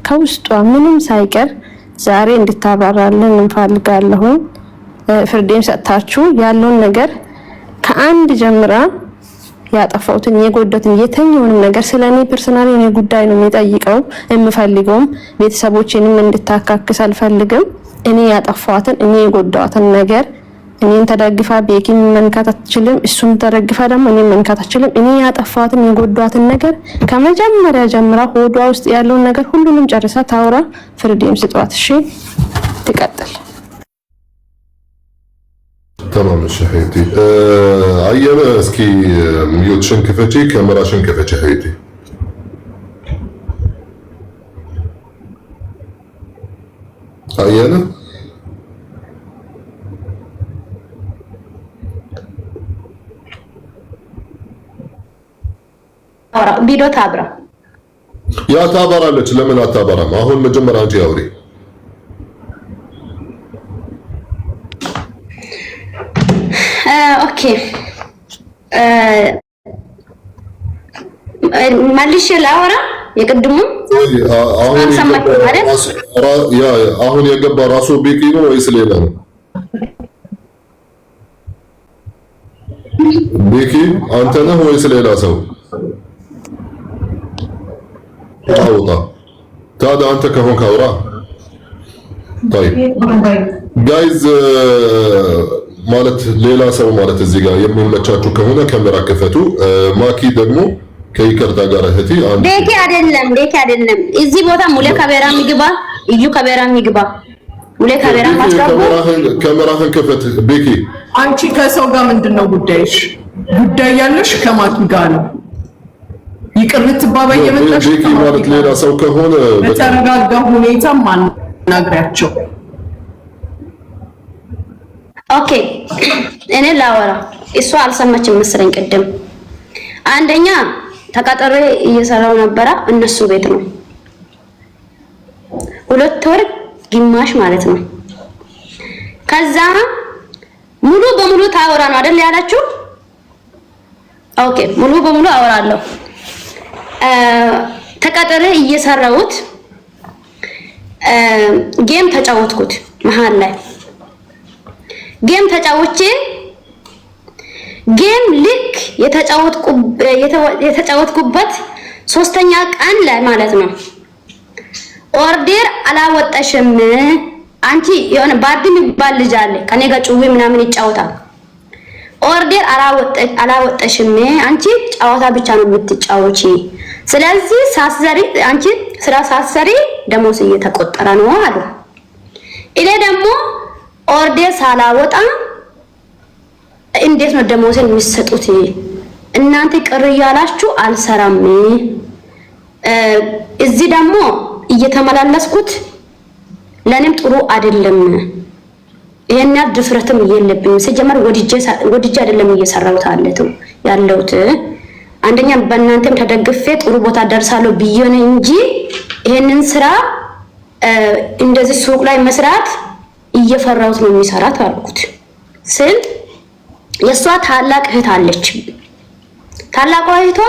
ከውስጧ ምንም ሳይቀር ዛሬ እንድታባራልን እንፈልጋለሁ። ፍርዴን ሰጣችሁ ያለውን ነገር ከአንድ ጀምራ ያጠፋውትን የጎደትን የተኛውንም ነገር ስለኔ ፐርሰናሊ እኔ ጉዳይ ነው የሚጠይቀው የምፈልገውም ቤተሰቦቼንም እንድታካክስ አልፈልግም። እኔ ያጠፋዋትን እኔ የጎዳዋትን ነገር እኔን ተደግፋ ቤኪን መንካት አትችልም። እሱን ተደግፋ ደግሞ እኔን መንካት አትችልም። እኔ ያጠፋዋትን የጎዳዋትን ነገር ከመጀመሪያ ጀምራ ሆዷ ውስጥ ያለውን ነገር ሁሉንም ጨርሳ ታውራ። ፍርዴም ስጧት። እሺ ትቀጥል። تمام حياتي. عيانة اسكي ميوت شنكفتي كاميرا شنكفتي حياتي. عيانة ቪዲዮ ታብራ ያ ታበራለች። ለምን አታበራም? አሁን መጀመሪያ አንቺ አውሪ። ኦኬ ማልሽ ላወራ የቅድሙ አሁን የገባ ራሱ ቤኪ ነው ወይስ ሌላ ነው? ቤኪ አንተ ነህ ወይስ ሌላ ሰው? አውጣ ታዲያ አንተ ከሆንክ አውራ። طيب ጋይዝ ማለት ሌላ ሰው ማለት እዚህ ጋር የሚመቻችሁ ከሆነ ካሜራ ከፈቱ። ማኪ ደግሞ ከይቅርታ ጋር እህቴ አንድ ቤኪ አይደለም እዚህ ቦታ ሙሌ ካሜራ የሚግባ እዩ ካሜራ የሚግባ ሙሌ ካሜራ ማስገቡ። ካሜራህን ከፈት ቤኪ። አንቺ ከሰው ጋር ምንድነው ጉዳይሽ? ጉዳይ ያለሽ ከማኪ ጋር ነው። ይቅር ልትባባይ የመጣሽ ቤኪ ማለት ሌላ ሰው ከሆነ በተረጋጋ ሁኔታ ማናግሪያቸው። ኦኬ እኔ ላወራ እሷ አልሰማችም መሰለኝ። ቅድም አንደኛ ተቀጥሬ እየሰራው ነበረ እነሱ ቤት ነው 2 ወር ግማሽ ማለት ነው። ከዛ ሙሉ በሙሉ ታወራ ነው አይደል ያላችሁ? ኦኬ ሙሉ በሙሉ አወራለሁ። ተቀጥሬ እየሰራሁት ጌም ተጫወትኩት መሃል ላይ ጌም ተጫውቼ ጌም ልክ የተጫወትኩበት 3ኛ ቀን ላይ ማለት ነው ኦርደር አላወጣሽም አንቺ የሆነ ባርዲ የሚባል ልጅ አለ ከኔ ጋር ጭዊ ምናምን ይጫወታል። ኦርደር አላወጣሽም አንቺ ጨዋታ ብቻ ነው የምትጫወቺ። ስለዚህ ሳትሰሪ አንቺ ስራ ሳትሰሪ ደሞዝ እየተቆጠረ ነው አሉ። እኔ ደግሞ ኦርደር ሳላወጣ እንዴት ነው ደሞዝን የሚሰጡት? እናንተ ቅር ያላችሁ አልሰራም። እዚህ ደግሞ እየተመላለስኩት ለኔም ጥሩ አይደለም። ይሄን ድፍረትም የለብኝም። ሲጀመር ወድጄ አይደለም እየሰራሁት ያለሁት። አንደኛ በእናንተም ተደግፌ ጥሩ ቦታ ደርሳለሁ ብዬ ነው እንጂ ይሄንን ስራ እንደዚህ ሱቅ ላይ መስራት እየፈራሁት ነው የሚሰራት አልኩት። ስል የሷ ታላቅ እህት አለች። ታላቋ እህቷ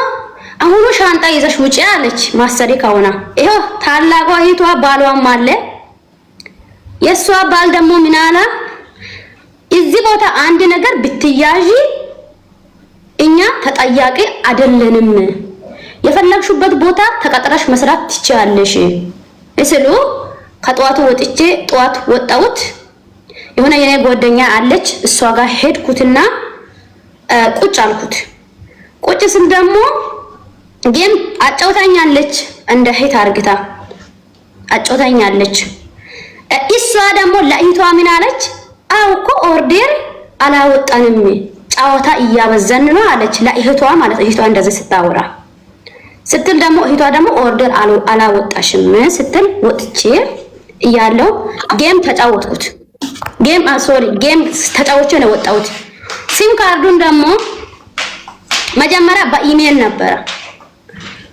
አሁኑ ሻንጣ ይዘሽ ውጪ አለች። ማሰሪ ካውና ይሄው ታላቋ እህቷ ባሏም አለ። የሷ ባል ደግሞ ምን አለ? እዚህ ቦታ አንድ ነገር ብትያዢ እኛ ተጠያቂ አይደለንም። የፈለግሽበት ቦታ ተቀጥረሽ መስራት ትችያለሽ። እስሉ ከጧቱ ወጥቼ ጧት ወጣሁት። የሆነ የኔ ጓደኛ አለች እሷ ጋር ሄድኩትና ቁጭ አልኩት። ቁጭ ስል ደግሞ ጌም አጫውታኛለች እንደ ሄት አርግታ አጫውታኛለች። እሷ ደግሞ ለእህቷ ምን አለች? አው እኮ ኦርደር አላወጣንም ጫወታ እያበዘን ነው አለች ለእህቷ ማለት እህቷ እንደዚህ ስታወራ ስትል ደግሞ እህቷ ደግሞ ኦርደር አላወጣሽም ስትል ወጥቼ እያለው ጌም ተጫወትኩት። ጌም ተጫውቼ ነው ወጣሁት። ሲም ካርዱን ደግሞ መጀመሪያ በኢሜል ነበረ።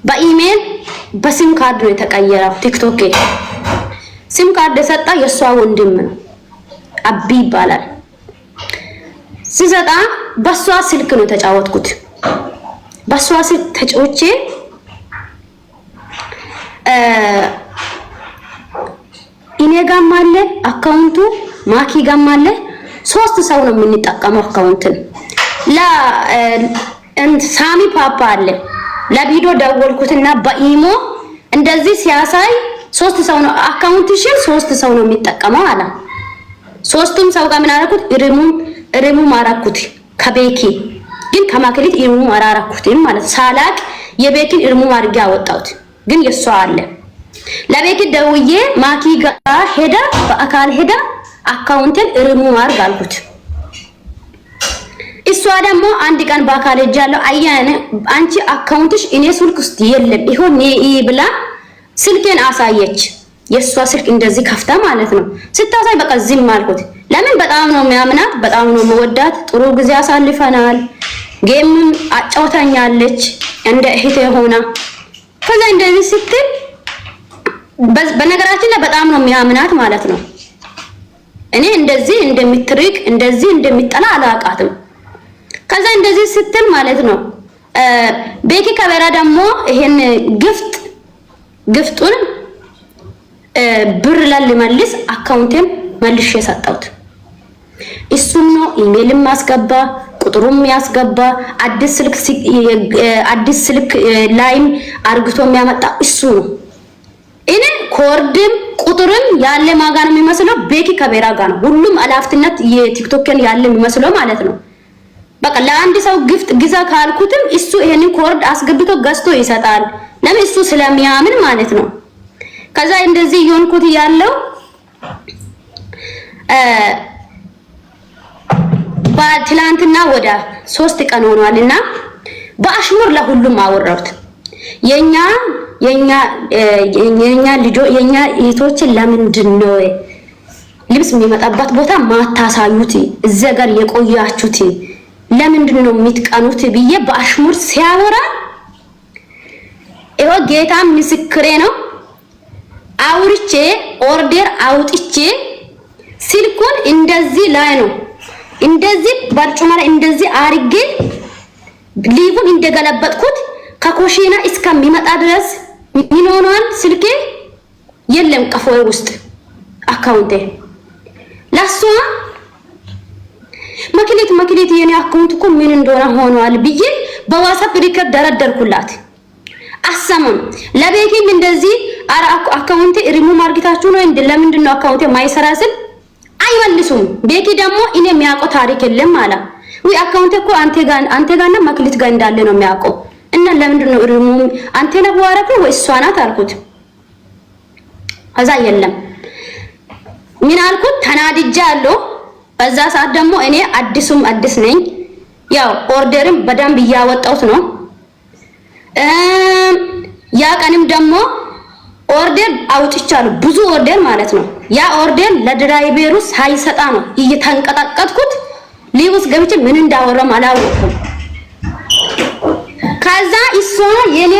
በኢሜል በሲም ካርድ ነው የተቀየረው። ቲክቶክ ሲም ካርድ የሰጣ የሷ ወንድም ነው አቢ ይባላል። ሲሰጣ በሷ ስልክ ነው ተጫወትኩት። በሷ ስልክ ተጫውቼ እኔ ጋም አለ አካውንቱ ማኪ ጋም አለ። 3 ሰው ነው የምንጠቀመው አካውንትን። ሳሚ ፓፓ አለ ለቪዲዮ ደወልኩትና በኢሞ እንደዚህ ሲያሳይ 3 ሰው ነው አካውንትሽን 3 ሰው ነው የሚጠቀመው አለ። 3ቱም ሰው ጋር ምን አደረኩት? ሪሙ ማራኩት ከቤኪ ግን ከማክሊት ሪሙ ማራራኩት ማለት ሳላቅ የቤኪን ሪሙ አድርጌ አወጣሁት። ግን የሷ አለ ለቤኪ ደውዬ ማኪ ጋር ሄዳ በአካል ሄዳ አካውንትን ሪሙ አድርግ አልኩት። እሷ ደግሞ አንድ ቀን በአካል ሄጃለሁ አያነ አንቺ አካውንትሽ እኔ ስልክ ውስጥ የለም ይሁን ብላ ስልኬን አሳየች። የሷ ስልክ እንደዚህ ከፍታ ማለት ነው ስታሳይ በቃ ዝም አልኩት። ለምን በጣም ነው የሚያምናት፣ በጣም ነው መወዳት። ጥሩ ጊዜ አሳልፈናል። ጌም አጫውታኛለች እንደ እህቴ ሆና። ከዛ እንደዚህ ስትል በነገራችን ላይ በጣም ነው የሚያምናት ማለት ነው። እኔ እንደዚህ እንደምትርቅ እንደዚህ እንደሚጠላ አላውቃትም። ከዛ እንደዚህ ስትል ማለት ነው ቤኪ ከበራ ደግሞ ይሄን ግፍጡን ብር ለልመልስ አካውንቴን መልሼ ሰጠሁት። እሱም ነው ኢሜልም ማስገባ ቁጥሩም ያስገባ አዲስ ስልክ ላይም አርግቶ የሚያመጣ እሱ ነው። እኔ ኮርድም ቁጥርም ያለ ማጋን የሚመስለው ቤኪ ከበራ ጋር ነው። ሁሉም አላፍትነት የቲክቶክን ያለ የሚመስለው ማለት ነው። በቃ ለአንድ ሰው ግፍት ግዛ ካልኩትም እሱ ይሄንን ኮርድ አስገብቶ ገዝቶ ይሰጣል። ለምን እሱ ስለሚያምን ማለት ነው። ከዛ እንደዚህ ይሆንኩት ያለው በትላንትና ወደ 3 ቀን ሆኗልና በአሽሙር ለሁሉም አወራሁት። የኛ እህቶችን ለምንድን ነው ልብስ የሚመጣበት ቦታ ማታሳዩት? እዛ ጋር የቆያችሁት ለምንድን ነው የምትቀኑት ብዬ በአሽሙር ሲያወራ ይሄ ጌታ ምስክሬ ነው። አውርቼ ኦርደር አውጥቼ ስልኩን እንደዚህ ላይ ነው እንደዚህ ባርጩማ ላይ እንደዚህ አርጌ ሊቡን እንደገለበጥኩት ከኮሽና እስከሚመጣ ድረስ ምን ሆኗል? ስልኬ የለም ቀፎዬ ውስጥ አካውንቴ ላሷ መክሊት የኔ አካውንት እኮ ምን እንደሆነ ሆኗል ብዬ በዋትስአፕ ሪከርድ ደረደርኩላት። አሰማም ለቤኪም እንደዚህ አካውንቴ ሪሙቭ አርግታችሁ ነው እንዴ? ለምንድን ነው አካውንቴ ማይሰራ ስል አይመልሱም። ቤኪ ደግሞ እኔ የሚያውቀው ታሪክ የለም አለ። ወይ አካውንቴ እኮ አንተ ጋርና መክሊት ጋር እንዳለ ነው የሚያውቀው እና ለምንድን ነው ሪሙቭ አንተ ነው ዋረከው ወይ እሷ ናት አልኩት። ከዛ የለም ምን አልኩት? ተናድጃለሁ። በዛ ሰዓት ደግሞ እኔ አዲስ ነኝ። ያው ኦርደርም በደንብ እያወጣሁት ነው። ያ ቀንም ደግሞ ኦርደር አውጥቻለሁ፣ ብዙ ኦርደር ማለት ነው። ያ ኦርደር ለድራይቨሩ ሳይሰጣ ነው እየተንቀጠቀጥኩት ሊውስ ገብቼ ምን እንዳወራም አላወቅኩም። ከዛ እሷ የኔ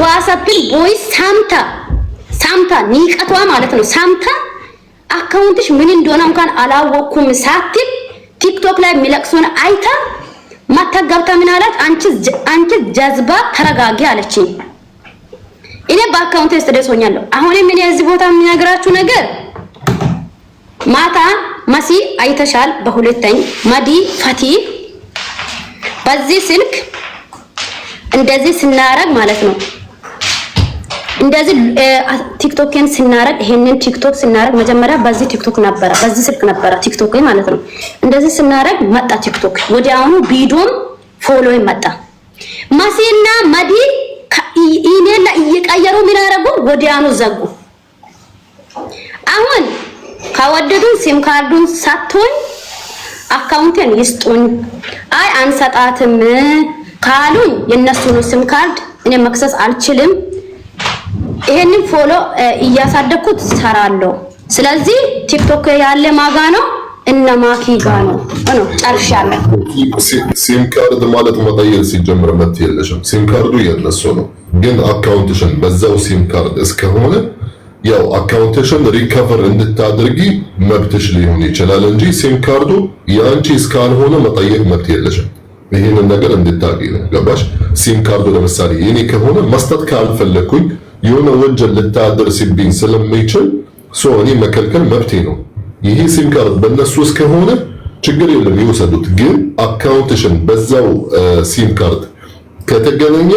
ዋትስአፕን ቦይስ ሳምታ ንቀቷ ማለት ነው ሳምታ አካውንትሽ ምን እንደሆነ እንኳን አላወቅኩም ሳትል ቲክቶክ ላይ የሚለቅሱን አይታ ማታጋብታ ምን አላት? አንቺ ጀዝባ ተረጋጊ አለችኝ። እኔ በአካውንቴ ስትደርሶኛለሁ። አሁን ምን የዚህ ቦታ የሚነግራችሁ ነገር ማታ መሲ አይተሻል። በሁለተኛ መዲ ፈቲ በዚህ ስልክ እንደዚህ ስናረግ ማለት ነው እንደዚህ ቲክቶክን ስናረግ ይሄንን ቲክቶክ ስናረግ መጀመሪያ በዚህ ቲክቶክ ነበረ፣ በዚህ ስልክ ነበረ ቲክቶክ ማለት ነው። እንደዚህ ስናረግ መጣ ቲክቶክ ወዲያውኑ ቪዲዮም ፎሎ መጣ። መሲና መዲ ኢሜል ላይ እየቀየሩ ምን አደረጉ? ወዲያውኑ ዘጉ። አሁን ካወደዱን ሲም ካርዱን ሳትሆን አካውንቴን ይስጡን፣ አይ አንሰጣትም ካሉኝ የነሱን ሲም ካርድ እኔ መክሰስ አልችልም። ይሄንን ፎሎ እያሳደኩት ሰራለሁ። ስለዚህ ቲክቶክ ያለ ማጋ ነው እና ማኪ ጋ ነው ጨርሻለሁ። ሲም ካርድ ማለት መቀየር ሲጀምር መት የለሽም። ሲም ካርዱ የነሱ ነው፣ ግን አካውንትሽን በዛው ሲም ካርድ እስከሆነ ያው አካውንትሽን ሪከቨር እንድታደርጊ መብትሽ ሊሆን ይችላል እንጂ ሲም ካርዱ ያንቺ እስካልሆነ መጠየቅ መብት የለሽም። ይሄንን ነገር እንድታቂ ነው። ገባሽ? ሲም ካርዱ ለምሳሌ የኔ ከሆነ መስጠት ካልፈለኩኝ የሆነ ወንጀል ልታደርስብኝ ስለሚችል እኔ መከልከል መብቴ ነው። ይሄ ሲም ካርድ በእነሱ ውስጥ ከሆነ ችግር የለም ይወሰዱት። ግን አካውንትሽን በዛው ሲም ካርድ ከተገናኘ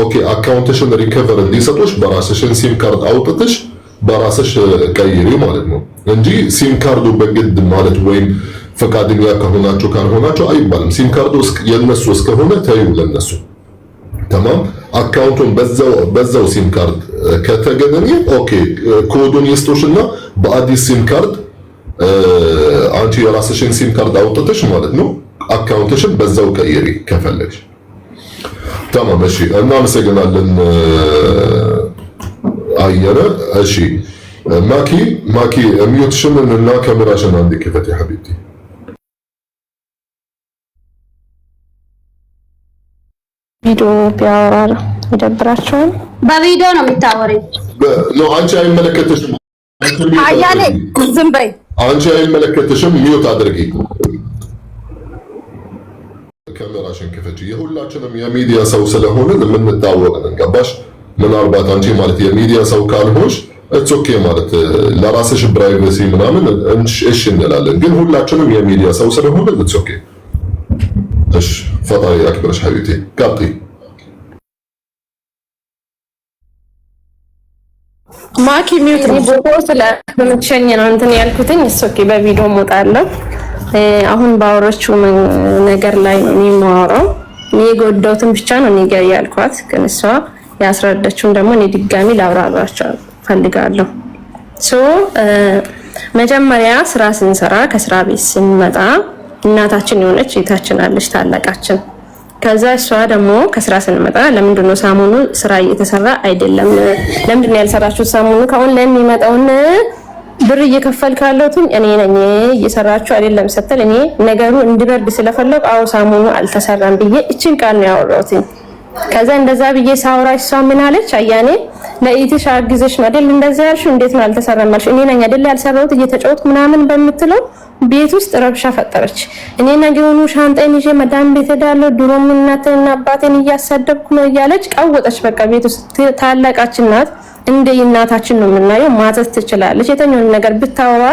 ኦኬ አካውንትሽን ሪከቨር እንዲሰጡሽ በራስሽን ሲም ካርድ አውጥተሽ በራስሽ ቀይሪ ማለት ነው እንጂ ሲም ካርዱ በግድ ማለት ወይም ፈቃደኛ ከሆናችሁ ካልሆናችሁ አይባልም። ሲም ካርዱ የነሱ እስከሆነ ተይው ለነሱ ተማም። አካውንቱን በዛው ሲም ካርድ ከተገናኘ ኦኬ ኮዱን ይስጡሽና በአዲስ ሲም ካርድ አንቺ የራስሽን ሲም ካርድ አውጥተሽ ማለት ነው አካውንትሽን በዛው ቀይሪ ከፈለግሽ። ተማም እሺ፣ እናመሰግናለን አየረ። እሺ ማኪ ሚውትሽን እና ካሜራሽን አንዴ ክፈት ያ ሐቢብቲ። ቪዲዮ ቢያወራ ይደብራቸዋል። በቪዲዮ ነው የምታወሪው? ነው አንቺ አይመለከትሽም። አያሌ ዝም በይ። አንቺ አይመለከትሽም። ሚውት አድርጊ። ካሜራሽን ክፈች። የሁላችንም የሚዲያ ሰው ስለሆነ የምንታወቅ ነን። ገባሽ? ምናልባት አንቺ ማለት የሚዲያ ሰው ካልሆንሽ ኢትስ ኦኬ ማለት ለራስሽ ፕራይቬሲ ምናምን እሺ እንላለን። ግን ሁላችንም የሚዲያ ሰው ስለሆነ ኢትስ ኦኬ። እሺ ፈጣሪ ያክብርሽ ሐቢብቲ። ቀጥይ። ማኪ ሚውት ነው ቦታው ስለምትሸኝ ነው እንትን ያልኩትኝ። ኢትስ ኦኬ በቪዲዮ ሞጣለሁ። አሁን ባወራችሁ ነገር ላይ ነው የማወራው። እኔ የጎዳሁትን ብቻ ነው እኔ ጋር ያልኳት፣ ግን እሷ ያስረዳችውን ደግሞ እኔ ድጋሚ ላብራራቸው ፈልጋለሁ። መጀመሪያ ስራ ስንሰራ ከስራ ቤት ስንመጣ እናታችን የሆነች እህታችን አለች ታላቃችን። ከዛ እሷ ደግሞ ከስራ ስንመጣ ለምንድን ነው ሳሙኑ ስራ እየተሰራ አይደለም፣ ለምንድን ነው ያልሰራችሁት? ሳሙኑ ከኦንላይን የሚመጣውን ብር እየከፈል ካለሁትኝ እኔ ነኝ እየሰራችሁ አይደለም ስትል እኔ ነገሩ እንዲበርድ ስለፈለኩ አዎ ሳሙኑ አልተሰራም ብዬ እችን ቃል ነው ያወራሁትኝ። ከዛ እንደዛ ብዬ ሳውራ እሷ ምን አለች? አያኔ ለኢትሽ አግዘሽ ነው አይደል እንደዛ ያልሽው፣ እንዴት ነው አልተሰራም አልሽ? እኔ ነኝ አይደል ያልሰራሁት እየተጫወትኩ ምናምን በምትለው ቤት ውስጥ ረብሻ ፈጠረች። እኔ ነገሩን ሻንጣዬን ይዤ መዳም ቤት ሄዳለሁ፣ ድሮም እናቴንና አባቴን እያሳደብኩ ነው እያለች ቀወጠች። በቃ ቤት ውስጥ ታላቃችን ናት፣ እንደ እናታችን ነው የምናየው። ማዘዝ ትችላለች። የተኛውን ነገር ብታወራ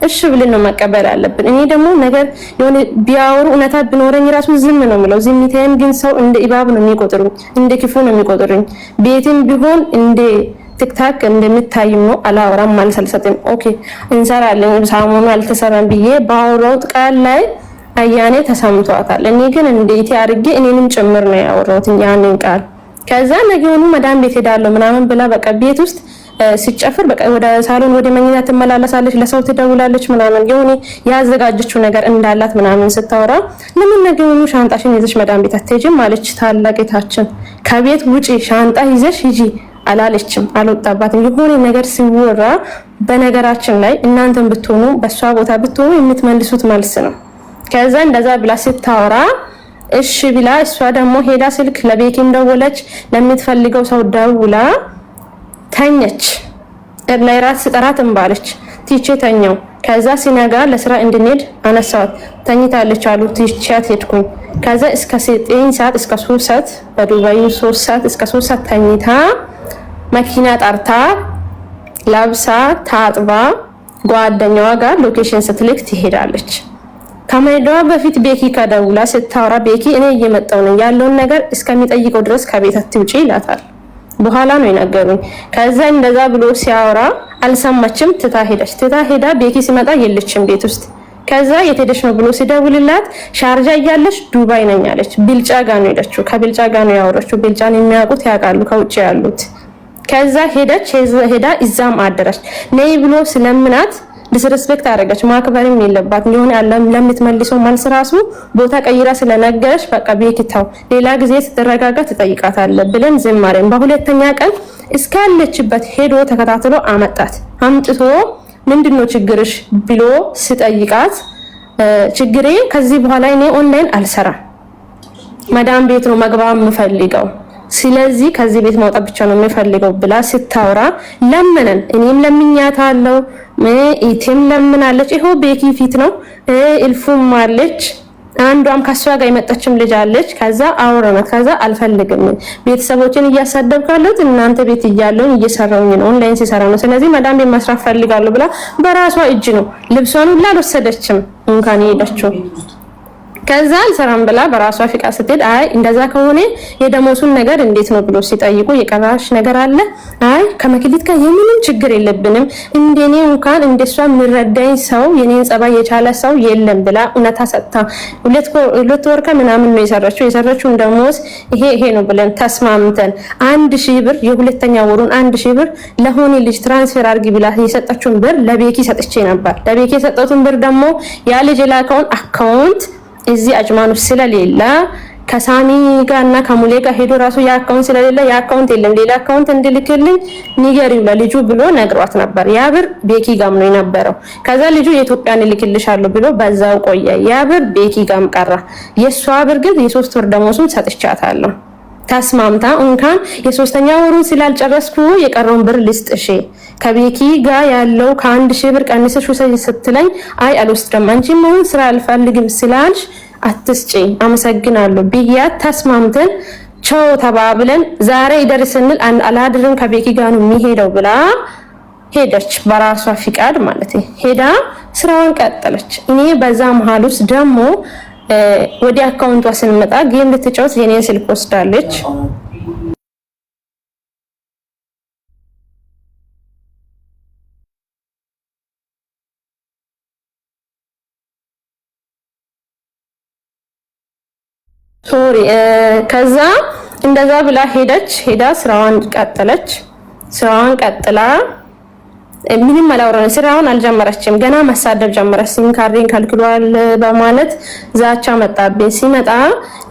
እሺ ብለን ነው መቀበል አለብን። እኔ ደግሞ ነገር የሆነ ቢያወሩ እውነታ ቢኖረኝ ራሱ ዝም ነው የምለው። ዝምታዬን ግን ሰው እንደ ኢባብ ነው የሚቆጥሩኝ፣ እንደ ክፉ ነው የሚቆጥሩኝ። ቤትም ቢሆን እንደ ቲክታክ እንደምታይም ነው አላወራም ማለት አልሰጥም። ኦኬ እንሰራለን ሳሙኑ አልተሰራም ብዬ ባወራሁት ቃል ላይ አያኔ ተሰምቷታል። እኔ ግን እንዴት አድርጌ እኔንም ጭምር ነው ያወራሁት ያንን ቃል። ከዛ ነገውኑ መዳም ቤት ሄዳለሁ ምናምን ብላ በቃ ቤት ውስጥ ሲጨፍር በቃ ወደ ሳሎን ወደ መኝታ ትመላለሳለች፣ ለሰው ትደውላለች ምናምን የሆነ ያዘጋጀችው ነገር እንዳላት ምናምን ስታወራ ለምን ነገውኑ ሻንጣሽን ይዘሽ መዳም ቤት አትሄጂም አለች ታላቂታችን። ከቤት ውጪ ሻንጣ ይዘሽ ሂጂ አላለችም፣ አልወጣባትም። የሆነ ነገር ሲወራ በነገራችን ላይ እናንተም ብትሆኑ በሷ ቦታ ብትሆኑ የምትመልሱት መልስ ነው። ከዛ እንደዛ ብላ ስታወራ እሺ ብላ እሷ ደግሞ ሄዳ ስልክ ለቤኪም ደወለች፣ ለምትፈልገው ሰው ደውላ ተኘች። ለራት ስጠራት እንባለች ቲቼ ተኛው። ከዛ ሲነጋ ለስራ እንድንሄድ አነሳት። ተኝታለች አሉ ቲቻት ሄድኩኝ። ከዛ እስከ 9 ሰዓት እስከ 3 ሰዓት በዱባይ 3 ሰዓት እስከ 3 ሰዓት ተኝታ መኪና ጠርታ ለብሳ ታጥባ ጓደኛዋ ጋር ሎኬሽን ስትልክ ትሄዳለች። ከመሄዷ በፊት ቤኪ ከደውላ ስታወራ ቤኪ እኔ እየመጣሁ ነው ያለውን ነገር እስከሚጠይቀው ድረስ ከቤት አትውጪ ይላታል። በኋላ ነው የነገሩኝ። ከዛ እንደዛ ብሎ ሲያወራ አልሰማችም፣ ትታ ሄደች። ትታ ሄዳ ቤኪ ሲመጣ የለችም ቤት ውስጥ። ከዛ የት ሄደች ነው ብሎ ሲደውልላት ሻርጃ እያለች ዱባይ ነኝ አለች። ብልጫ ጋር ነው ሄደችው። ከብልጫ ጋር ነው ያወራችው። ብልጫን የሚያውቁት ያውቃሉ ከውጭ ያሉት። ከዛ ሄደች። ሄዳ እዛም አደረች። ነይ ብሎ ስለምናት ዲስሪስፔክት አደረገች። ማክበርም የለባት የሆነ ለምትመልሰው መልስ ራሱ ቦታ ቀይራ ስለነገረች በቃ ቤኪታው ሌላ ጊዜ ስትረጋጋ ትጠይቃታለህ ብለን ዝም አለን። በሁለተኛ ቀን እስካለችበት ሄዶ ተከታትሎ አመጣት። አምጥቶ ምንድነው ችግርሽ ብሎ ሲጠይቃት ችግሬ ከዚህ በኋላ እኔ ኦንላይን አልሰራም፣ መዳም ቤት ነው መግባት የምፈልገው፣ ስለዚህ ከዚህ ቤት ማውጣት ብቻ ነው የምፈልገው ብላ ስታወራ ለምነን እኔም ለምኛታለሁ፣ ኢቲም ለምናለች። ይሄው ቤኪ ፊት ነው እልፉም አለች አንዷም ከሷ ጋር የመጣችም ልጅ አለች። ከዛ አወራናት። ከዛ አልፈልግም ቤተሰቦችን እያሳደብካለሁ እናንተ ቤት እያለሁኝ እየሰራሁኝ ነው ኦንላይን ሲሰራ ነው ስለዚህ መዳም ቤት መስራት ፈልጋለሁ ብላ በራሷ እጅ ነው ልብሷን ሁላ አልወሰደችም እንኳን ሄደችው። ከዛ አልሰራም ብላ በራሷ ፍቃድ ስትሄድ አይ እንደዛ ከሆነ የደሞሱን ነገር እንዴት ነው ብሎ ሲጠይቁ የቀራሽ ነገር አለ አይ ከመክሊት ጋር የምንም ችግር የለብንም እንደኔ እንኳን እንደሷ የሚረዳኝ ሰው የኔን ጸባይ የቻለ ሰው የለም ብላ እውነታ ሰጥታ ሁለት ወር ከምናምን ነው የሰራችውን ደሞዝ ይሄ ነው ብለን ተስማምተን 1000 ብር የሁለተኛ ወሩን 1000 ብር ለሆነ ልጅ ትራንስፈር አድርጊ ብላ የሰጠችውን ብር ለቤኪ ሰጥቼ ነበር። ለቤኪ የሰጠቱን ብር ደግሞ ያ ልጅ ላከውን አካውንት እዚህ አጅማኑ ስለሌለ ከሳሚ ጋርና ከሙሌ ጋር ሄዶ ራሱ ያ አካውንት ስለሌለ ያ አካውንት የለም ሌላ አካውንት እንድልክልኝ ንገሪው ለልጁ ብሎ ነግሯት ነበር። ያ ብር ቤኪ ጋም ነው የነበረው። ከዛ ልጁ የኢትዮጵያን ልክልሻለሁ ብሎ በዛው ቆየ። ያ ብር ቤኪ ጋም ቀረ። የሷ ብር ግን የ3 ወር ደሞዙን ሰጥቻታለሁ። ተስማምታ እንኳን የ3ኛ ወሩን ስላልጨረስኩ የቀረውን ብር ልስጥሽ ከቤኪ ጋር ያለው ከ1000 ብር ቀንሰሽ ስትለኝ አይ አልወስድም አንቺም አሁን ስራ አልፈልግም ስላልሽ አትስጪ አመሰግናለሁ ብያት ተስማምተን ቻው ተባብለን ዛሬ ይደርስንል አላድርም ከቤኪ ጋር ነው የሚሄደው ብላ ሄደች። በራሷ ፍቃድ ማለት ሄዳ ስራዋን ቀጠለች። እኔ በዛ መሃል ውስጥ ደግሞ ወዲ አካውንቷ ስንመጣ ጌም ልትጫወት የኔን ስልክ ወስዳለች። ሶሪ ከዛ እንደዛ ብላ ሄዳ ስራዋን ቀጠለች። ስራዋን ቀጥላ ምንም አላወራን። ስራውን አልጀመረችም። ገና መሳደብ ጀመረች። ሲም ካርዴን ከልክሏል በማለት ዛቻ መጣብኝ። ሲመጣ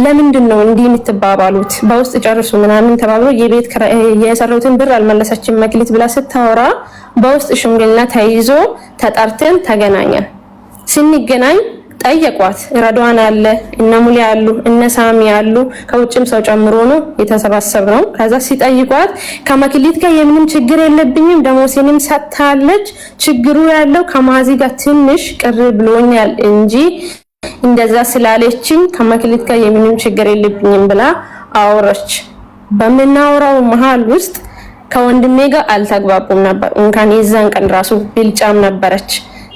ለምንድን ነው እንዲህ የምትባባሉት በውስጥ ጨርሱ ምናምን ተባብሎ የቤት የሰራሁትን ብር አልመለሰችም መክሊት ብላ ስታወራ በውስጥ ሽምግልና ተይዞ ተጠርተን ተገናኘን። ስንገናኝ ጠየቋት። ረዷን አለ እነ ሙሊ አሉ እነ ሳሚ አሉ ከውጭም ሰው ጨምሮ ነው የተሰባሰብነው። ከዛ ሲጠይቋት ከመክሊት ጋር የምንም ችግር የለብኝም ደሞሴንም ሰጥታለች ችግሩ ያለው ከማዚ ጋር ትንሽ ቅር ብሎኛል እንጂ እንደዛ ስላለችኝ ከመክሊት ጋር የምንም ችግር የለብኝም ብላ አወረች። በመናወራው መሃል ውስጥ ከወንድሜ ጋር አልተግባቡም ነበር። እንኳን የዛን ቀን ራሱ ብልጫም ነበረች።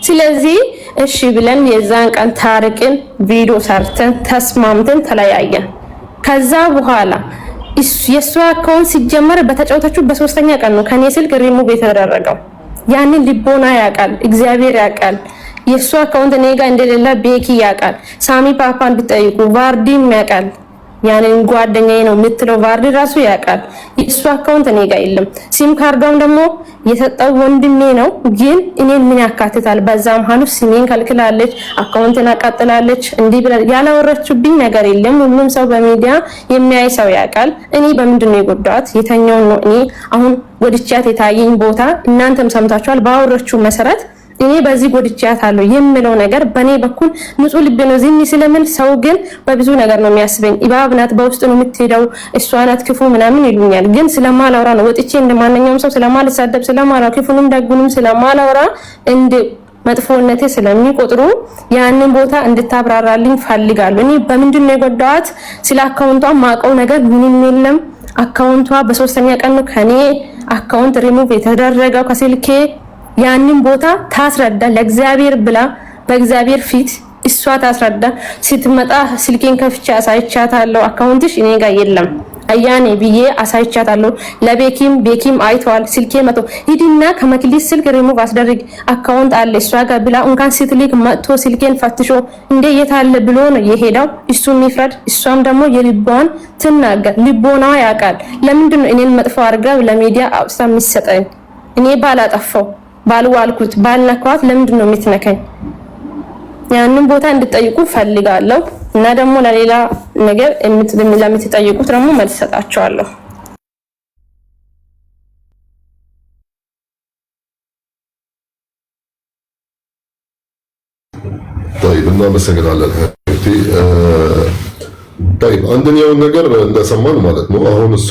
ስለዚህ እሺ ብለን የዛን ቀን ታርቅን ቪዲዮ ሰርተን ተስማምተን ተለያየን። ከዛ በኋላ የሷ አካውንት ሲጀመር በተጫወተችው በ3ኛ ቀን ነው ከኔ ስልክ ሪሙቭ የተደረገው። ያንን ልቦና ያውቃል፣ እግዚአብሔር ያውቃል። የሷ አካውንት እኔ ጋር እንደሌለ ቤኪ ያውቃል። ሳሚ ፓፓን ብትጠይቁ ቫርዲም ያውቃል። ያንን ጓደኛዬ ነው የምትለው ቫርዲ ራሱ ያውቃል። የሱ አካውንት እኔ ጋር የለም። ሲም ካርዷም ደግሞ የሰጠው ወንድሜ ነው። ግን እኔን ምን ያካትታል? በዛ መሀል ሲሜን ከልክላለች፣ አካውንትን አቃጥላለች። እንዲህ ብላ ያላወረችብኝ ነገር የለም። ሁሉም ሰው በሚዲያ የሚያይ ሰው ያውቃል። እኔ በምንድን ነው የጎዳት? የተኛውን ነው እኔ አሁን ጎድቻት የታየኝ ቦታ እናንተም ሰምታችኋል። ባወረችው መሰረት እኔ በዚህ ጎድቻታለሁ የምለው ነገር በኔ በኩል ንጹህ ልብ ነው። ዝም ስለምን ሰው ግን በብዙ ነገር ነው የሚያስበኝ። ኢባብ ናት በውስጥ ነው የምትሄደው፣ እሷ ናት ክፉ ምናምን ይሉኛል። ግን ስለማላወራ ነው ወጥቼ እንደማንኛውም ሰው ስለማልሳደብ ስለማላወራ ክፉንም ደጉንም ስለማላወራ እንደ መጥፎነቴ ስለሚቆጥሩ ያንን ቦታ እንድታብራራልኝ ፈልጋለሁ። እኔ በምንድን ነው የጎዳዋት? ስለ አካውንቷ ማቀው ነገር ምንም የለም። አካውንቷ በ3ኛ ቀን ነው ከኔ አካውንት ሪሙቭ የተደረገው ከስልኬ። ያንን ቦታ ታስረዳ ለእግዚአብሔር ብላ በእግዚአብሔር ፊት እሷ ታስረዳ። ስትመጣ ስልኬን ከፍቼ አሳይቻታለሁ። አካውንትሽ እኔ ጋር የለም አያኔ ብዬ አሳይቻታለሁ። ቤኪም አይተዋል። ስልኬ መቶ ሂድና ከመክሊት ስልክ ሪሙቭ አስደርግ አካውንት አለ እሷ ጋር ብላ እንኳን ስትልክ መጥቶ ስልኬን ፈትሾ እንደ የታለ ብሎ ነው የሄደው። እሱም ይፍረድ፣ እሷም ደግሞ የልቧን ትናገር። ልቦና ያውቃል። ለምንድን ነው እኔን መጥፎ አድርጋ ለሚዲያ አውጥታ የሚሰጠኝ? እኔ ባላጠፋው ባልዋልኩት ባልነካት ለምንድን ነው የምትነካኝ? ያንን ቦታ እንድጠይቁ ፈልጋለሁ እና ደግሞ ለሌላ ነገር ለምትጠይቁት ደግሞ መልስ ሰጣቸዋለሁ። طيب እናመሰግናለን። طيب አንደኛው ነገር እንደሰማን ማለት ነው አሁን እሷ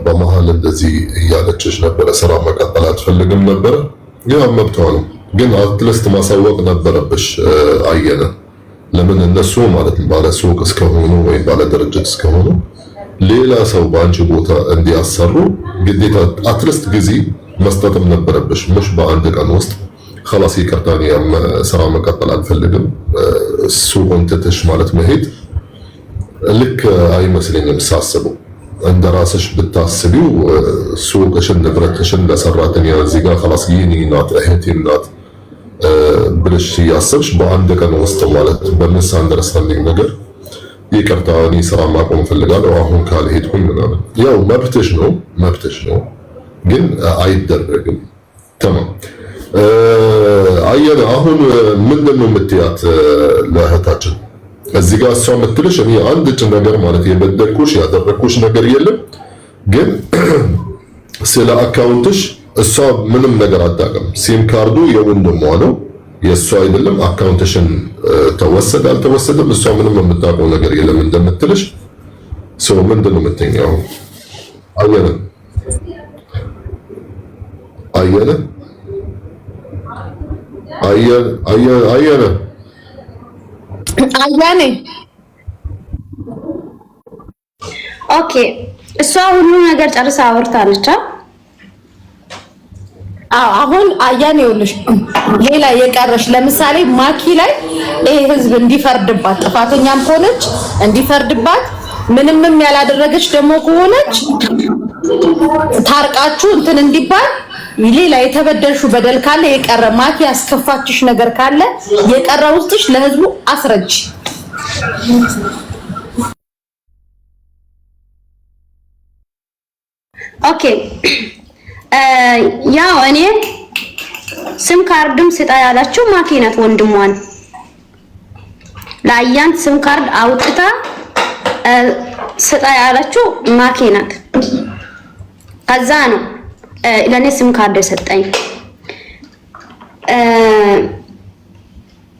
በመሀል እንደዚህ እያለችሽ ነበረ፣ ስራ መቀጠል አትፈልግም ነበረ። ያ መብቷ ነው፣ ግን አትሊስት ማሳወቅ ነበረብሽ። አየነ ለምን እነሱ ማለት ባለ ሱቅ እስከሆኑ ወይ ባለ ድርጅት እስከሆኑ ሌላ ሰው በአንቺ ቦታ እንዲያሰሩ ግዴታ አትሊስት ጊዜ መስጠትም ነበረብሽ። ምሽ በአንድ ቀን ውስጥ خلاص ይቅርታኔ ስራ መቀጠል አልፈልግም ሱቁን ትተሽ ማለት መሄድ ልክ አይመስለኝም ሳስበው። እንደ ራስሽ ብታስቢው ሱቅሽን ንብረትሽን ለሰራተኛ እዚህ ጋር خلاص ይሄን ናት እህቴም ናት ብለሽ ያሰብሽ በአንድ ቀን ውስጥ ማለት በሚስ አንደርስታንዲንግ ነገር ይቅርታ እኔ ስራ ማቆም ፈልጋለሁ አሁን ካልሄድኩኝ ምናምን ያው መብትሽ ነው ግን አይደረግም። ተማም አየለ አሁን ምንድነው የምትያት ለእህታችን እዚህ ጋር እሷ የምትልሽ እኔ አንድ ነገር ማለት የበደልኩሽ ያደረኩሽ ነገር የለም ግን ስለ አካውንትሽ እሷ ምንም ነገር አታውቅም። ሲም ካርዱ የወንድሟ ነው የእሷ አይደለም። አካውንትሽን ተወሰደ አልተወሰደም እሷ ምንም የምታውቀው ነገር የለም እንደምትልሽ ሰው ምንድነው የምትኛው? አየለ አያኔ ኦኬ እሷ ሁሉ ነገር ጨርሳ አውርታለች። አሁን አያኔ ይኸውልሽ ሌላ የቀረሽ ለምሳሌ ማኪ ላይ ይሄ ህዝብ እንዲፈርድባት ጥፋተኛም ከሆነች እንዲፈርድባት ምንምም ያላደረገች ደግሞ ከሆነች ታርቃችሁ እንትን እንዲባል ሌላ የተበደልሹ በደል ካለ የቀረ ማኪ ያስከፋችሽ ነገር ካለ የቀረ ውስጥሽ ለህዝቡ አስረጅ። ኦኬ ያው እኔ ስም ካርድም ስጣ ያላችሁ ማኪ ናት ወንድሟን ለአያን ስም ካርድ አውጥታ ስጣ ያላችሁ ማኪ ናት። ከዛ ነው ለኔ ስም ካርድ የሰጠኝ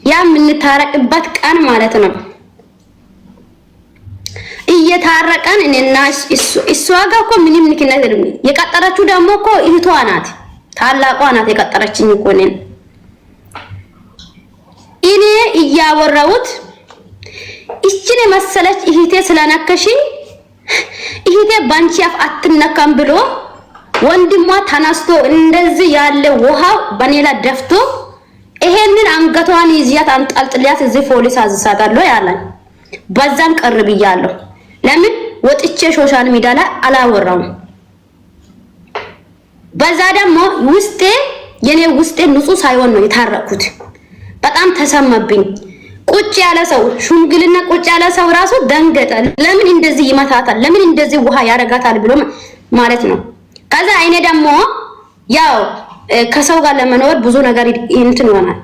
ያ የምንታረቅበት ቀን ማለት ነው። እየታረቀን እኔና እሷ ጋር እኮ ምንም ንክነት የለም። የቀጠረችው ደግሞ እኮ እህቷ ናት ታላቋ ናት የቀጠረችኝ እኮ እኔ እያወራሁት እቺን መሰለች እህቴ ስለነከሽኝ እህቴ ባንቺ አፍ አትነካም ብሎ ወንድሟ ተነስቶ እንደዚህ ያለ ውሃ በኔላ ደፍቶ ይሄንን አንገቷን ይዚያት አንጠልጥሊያት እዚህ ፖሊስ አዝሳታለሁ ያለን በዛም ቀርብ ይያለሁ። ለምን ወጥቼ ሶሻል ሚዲያ ላይ አላወራውም። በዛ ደግሞ የኔ ውስጤ ንጹህ ሳይሆን ነው የታረኩት። በጣም ተሰማብኝ። ቁጭ ያለ ሰው ሹምግልና ቁጭ ያለ ሰው ራሱ ደንገጠ። ለምን እንደዚህ ይመታታል? ለምን እንደዚህ ውሃ ያረጋታል ብሎ ማለት ነው። ከዛ አይኔ ደግሞ ያው ከሰው ጋር ለመኖር ብዙ ነገር እንትን ይሆናል።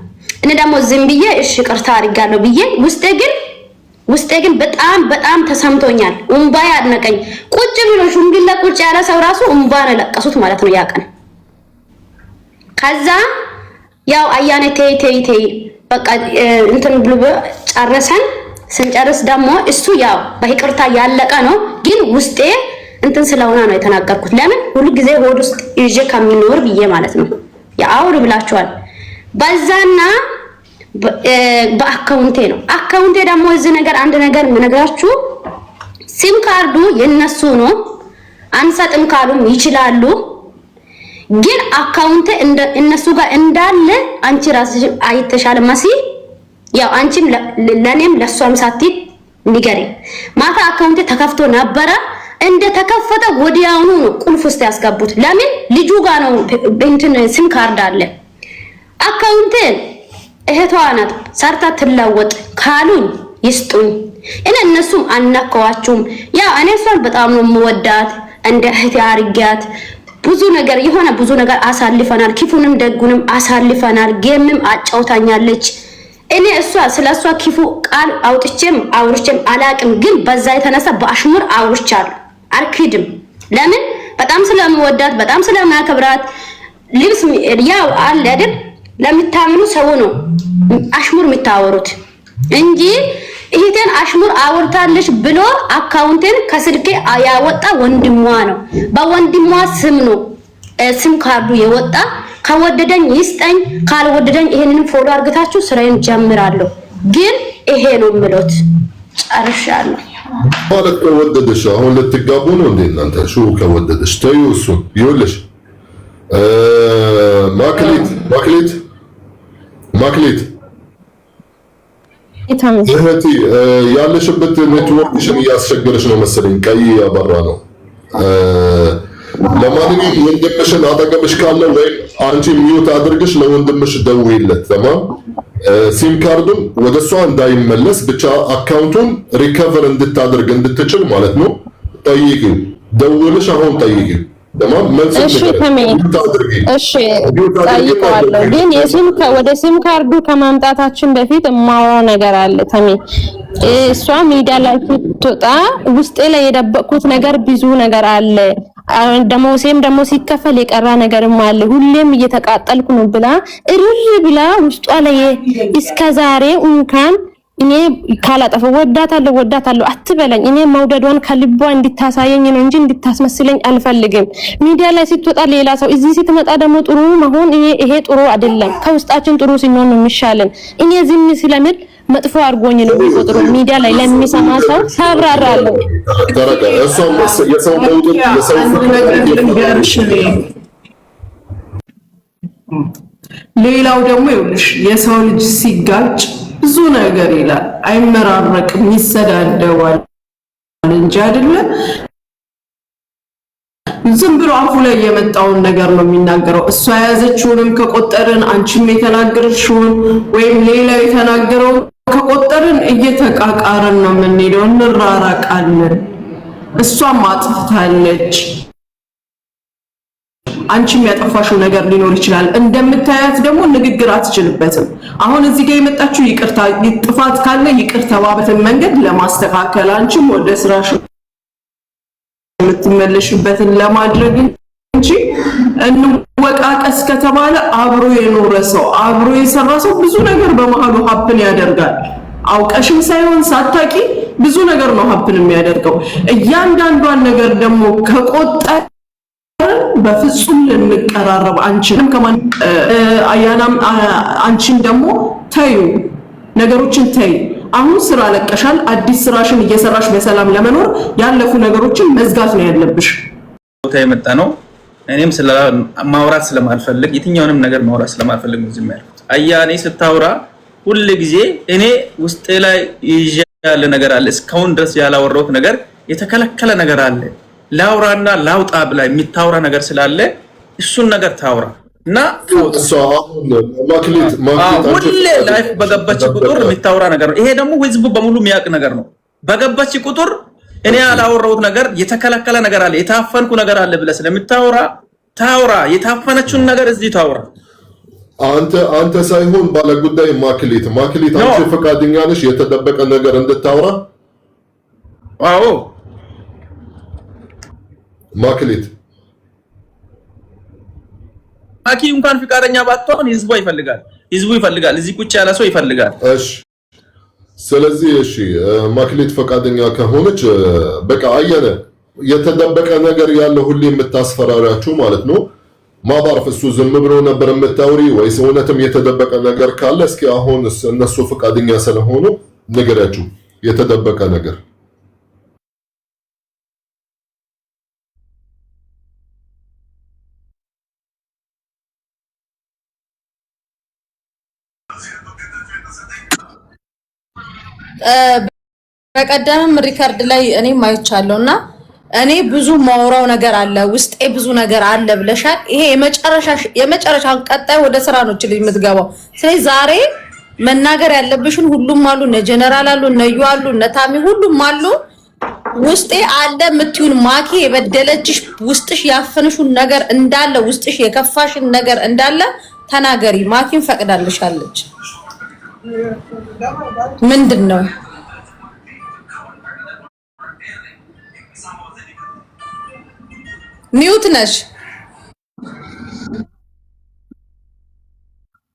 እኔ ደግሞ ዝም ብዬ እሺ ቅርታ አድርጋለሁ ብዬ ውስጤ ግን በጣም ተሰምቶኛል። እንባ ያድነቀኝ። ቁጭ ብሎ ሹምግልና ቁጭ ያለ ሰው ራሱ እንባ ነው ለቀሱት ማለት ነው ያቀን። ከዛ ያው አያኔ ተይ በቃ እንትን ብሎ ጨረሰን። ስንጨርስ ደግሞ እሱ ያው በይቅርታ ያለቀ ነው ግን ውስጤ እንትን ስለሆነ ነው የተናገርኩት። ለምን ሁሉ ጊዜ ሆድ ውስጥ ይዤ ከሚኖር ብዬ ማለት ነው። ያው ብላችኋል። በዛና በአካውንቴ ነው። አካውንቴ ደግሞ እዚህ ነገር አንድ ነገር ምነግራችሁ ሲም ካርዱ የነሱ ነው። አንሰጥም ካሉም ይችላሉ። ግን አካውንቴ እነሱ ጋር እንዳለ አንቺ ራስሽ አይተሻል መሲ። ያው አንቺም ለኔም ለሷም ሳትይ ንገሪ። ማታ አካውንቴ ተከፍቶ ነበረ። እንደ ተከፈተ ወዲያውኑ ነው ቁልፍ ውስጥ ያስገቡት። ለምን ልጁ ጋር ነው እንትን ሲም ካርድ አለ። አካውንቴ እህቷ ናት ሰርታ ትለወጥ ካሉኝ ይስጡኝ። እነሱም አናከዋችሁም። ያው እኔ እሷን በጣም ነው የምወዳት እንደ እህቴ አርጋት ብዙ ነገር አሳልፈናል። ክፉንም ደጉንም አሳልፈናል። ጌምም አጫውታኛለች። እኔ ስለሷ ክፉ ቃል አውርቼም አላቅም። ግን በዛ የተነሳ በአሽሙር አውርቻለሁ። አልክድም። ለምን በጣም ስለምወዳት በጣም ስለማከብራት ልብስ ያው አለ አይደል ለምታምኑ ሰው ነው አሽሙር የምታወሩት እንጂ እህቴን አሽሙር አወርታለች ብሎ አካውንቴን ከስልኬ ያወጣ ወንድሟ ነው። በወንድሟ ስም ነው ስም ካርዱ የወጣ። ከወደደኝ ይስጠኝ ካልወደደኝ ይሄንን ፎሎ አርግታችሁ ስራዬን ጀምራለሁ። ግን ይሄ ነው የምሎት። ጨርሻለሁ። ማለት ከወደደሽ አሁን ልትጋቡ ነው እንዴ እናንተ? ሹ ከወደደሽ ተይው እሱን። ይኸውልሽ ማክሌት እህቴ ያለሽበት ኔትወርክሽን እያስቸገረሽ ነው መሰለኝ። ቀይ ያበራ ነው። ለማንኛውም ወንድምሽን አጠገብሽ ካለ ወይም አንቺ ሚውት አድርግሽ ለወንድምሽ ደውይለት። ተማም ሲም ካርዱን ወደሷ እንዳይመለስ ብቻ አካውንቱን ሪከቨር እንድታደርግ እንድትችል ማለት ነው። ጠይቂው፣ ደውልሽ አሁን ጠይቂው። ተማም እሺ ጠይቀዋለሁ። ግን ወደ ሲም ካርዱ ከማምጣታችን በፊት የማወራው ነገር አለ ተሜ። እሷ ሚዲያ ላይ ስትወጣ ውስጤ ላይ የደበቅኩት ነገር ብዙ ነገር አለ። ደሞሴም ደግሞ ሲከፈል የቀራ ነገርም አለ። ሁሌም እየተቃጠልኩ ነው ብላ እርር ብላ ውስጧ ላይ እስከዛሬ እንኳን እኔ ካላጠፈው ወዳታለሁ አትበለኝ። እኔ መውደዷን ከልቧ እንድታሳየኝ ነው እንጂ እንድታስመስለኝ አልፈልግም። ሚዲያ ላይ ስትወጣ ሌላ ሰው፣ እዚህ ስትመጣ ደግሞ ጥሩ መሆን ይሄ ጥሩ አይደለም። ከውስጣችን ጥሩ ሲሆን ነው የሚሻለን። እኔ ዝም ስለምል መጥፎ አድርጎኝ ነው የሚቆጥሩ። ሚዲያ ላይ ለሚሰማ ሰው ታብራራለሁ። ሌላው ደግሞ ይኸውልሽ የሰው ልጅ ሲጋጭ ብዙ ነገር ይላል፣ አይመራረቅም፣ ይሰዳደባል እንጂ አይደለ ዝም ብሎ አፉ ላይ የመጣውን ነገር ነው የሚናገረው። እሷ የያዘችውንም ከቆጠርን አንቺም የተናገርሽውን ወይም ሌላው የተናገረው ከቆጠርን እየተቃቃረን ነው የምንሄደው፣ እንራራቃለን። እሷም አጥፍታለች፣ አንቺም ያጠፋሽው ነገር ሊኖር ይችላል። እንደምታያት ደግሞ ንግግር አትችልበትም። አሁን እዚህ ጋር የመጣችው ይቅርታ ጥፋት ካለ ይቅርታ ባበተን መንገድ ለማስተካከል አንቺም ወደ ስራሽ የምትመለሽበትን ለማድረግ እንጂ እንወቃቀስ ከተባለ አብሮ የኖረ ሰው አብሮ የሰራ ሰው ብዙ ነገር በመሃሉ ሀፕን ያደርጋል። አውቀሽም ሳይሆን ሳታቂ ብዙ ነገር ነው ሀፕን የሚያደርገው። እያንዳንዷን ነገር ደግሞ ከቆጠረ በፍጹም ልንቀራረብ አንችልም። ከማን አያናም አንቺን ደግሞ ተዩ ነገሮችን ተይ። አሁን ስራ ለቀሻል፣ አዲስ ስራሽን እየሰራሽ በሰላም ለመኖር ያለፉ ነገሮችን መዝጋት ነው ያለብሽ። ቦታ የመጣ ነው። እኔም ማውራት ስለማልፈልግ የትኛውንም ነገር ማውራት ስለማልፈልግ ነው ዝም ያልኩት። አያኔ ስታወራ ሁሉ ጊዜ እኔ ውስጤ ላይ ያለ ነገር አለ። እስካሁን ድረስ ያላወራሁት ነገር የተከለከለ ነገር አለ። ላውራና ላውጣ ብላ የሚታወራ ነገር ስላለ እሱን ነገር ታውራ እና ሁሌ ላይፍ በገባች ቁጥር የሚታወራ ነገር ነው። ይሄ ደግሞ ህዝቡ በሙሉ የሚያውቅ ነገር ነው። በገባች ቁጥር እኔ ያላወራሁት ነገር የተከለከለ ነገር አለ፣ የታፈንኩ ነገር አለ ብለህ ስለምታወራ ታውራ። የታፈነችውን ነገር እዚህ ታውራ። አንተ ሳይሆን ባለ ጉዳይ ማክሊት አንቺ ፈቃደኛ ነሽ የተደበቀ ነገር እንድታወራ? አዎ ማክሊት አኪ እንኳን ፍቃደኛ ባትሆን ህዝቡ ይፈልጋል። እዚህ ቁጭ ያለ ሰው ይፈልጋል። እሺ ስለዚህ እሺ ማክሊት ፈቃደኛ ከሆነች በቃ አየነ የተደበቀ ነገር ያለ ሁሌ የምታስፈራራችሁ ማለት ነው። ማባርፍ እሱ ዝም ብሎ ነበር የምታወሪ ወይስ እውነትም የተደበቀ ነገር ካለ እስኪ አሁን እነሱ ፈቃደኛ ስለሆኑ ንገራችሁ የተደበቀ ነገር። በቀደምም ሪከርድ ላይ እኔም አይቻለሁና እኔ ብዙ ማውራው ነገር አለ፣ ውስጤ ብዙ ነገር አለ ብለሻል። ይሄ የመጨረሻ ቀጣይ ወደ ስራ ነው እቺ ልጅ የምትገባው። ስለዚህ ዛሬ መናገር ያለብሽን ሁሉም አሉ፣ እነ ጀነራል አሉ፣ እነ ዩ አሉ፣ እነ ታሚ ሁሉም አሉ። ውስጤ አለ የምትዩን ማኪ የበደለችሽ ውስጥሽ ያፈንሽውን ነገር እንዳለ ውስጥሽ የከፋሽን ነገር እንዳለ ተናገሪ። ማኪን ፈቅዳልሻለች። ምንድነው? ሚውት ነሽ?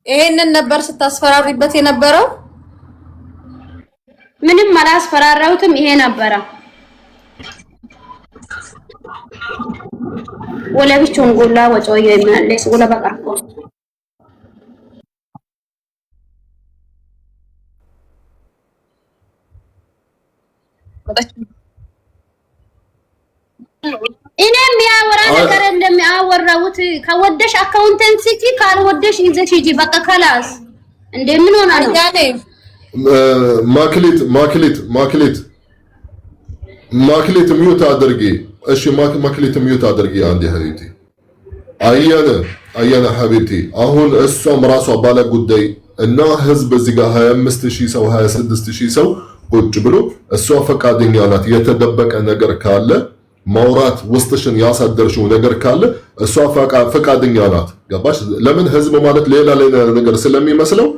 ይሄንን ነበር ስታስፈራሪበት የነበረው? ምንም አላስፈራራሁትም። ይሄ ነበረ ወለብቹን ጎላ ወጮየ ይመለስ ጎላ በቃርቆ እኔም ያወራ ነገር እንደሚያወራውት ከወደሽ አካውንታንሲ ካልወደሽ ይዘሽ ሂጂ በቃ خلاص እንደምን ሆነ ነው ማክሌት ሚውት አድርጊ እሺ ማክሌት ሚውት አድርጊ አንዴ ሀቢብቲ አያና ሀቢብቲ አሁን እሷም ራሷ ባለ ጉዳይ እና ህዝብ እዚህ ጋር 25000 ሰው 26000 ሰው ቁጭ ብሎ እሷ ፈቃደኛ ናት የተደበቀ ነገር ካለ ማውራት ውስጥሽን ያሳደርሽው ነገር ካለ እሷ ፈቃደኛ ናት ገባሽ ለምን ህዝብ ማለት ሌላ ነገር ስለሚመስለው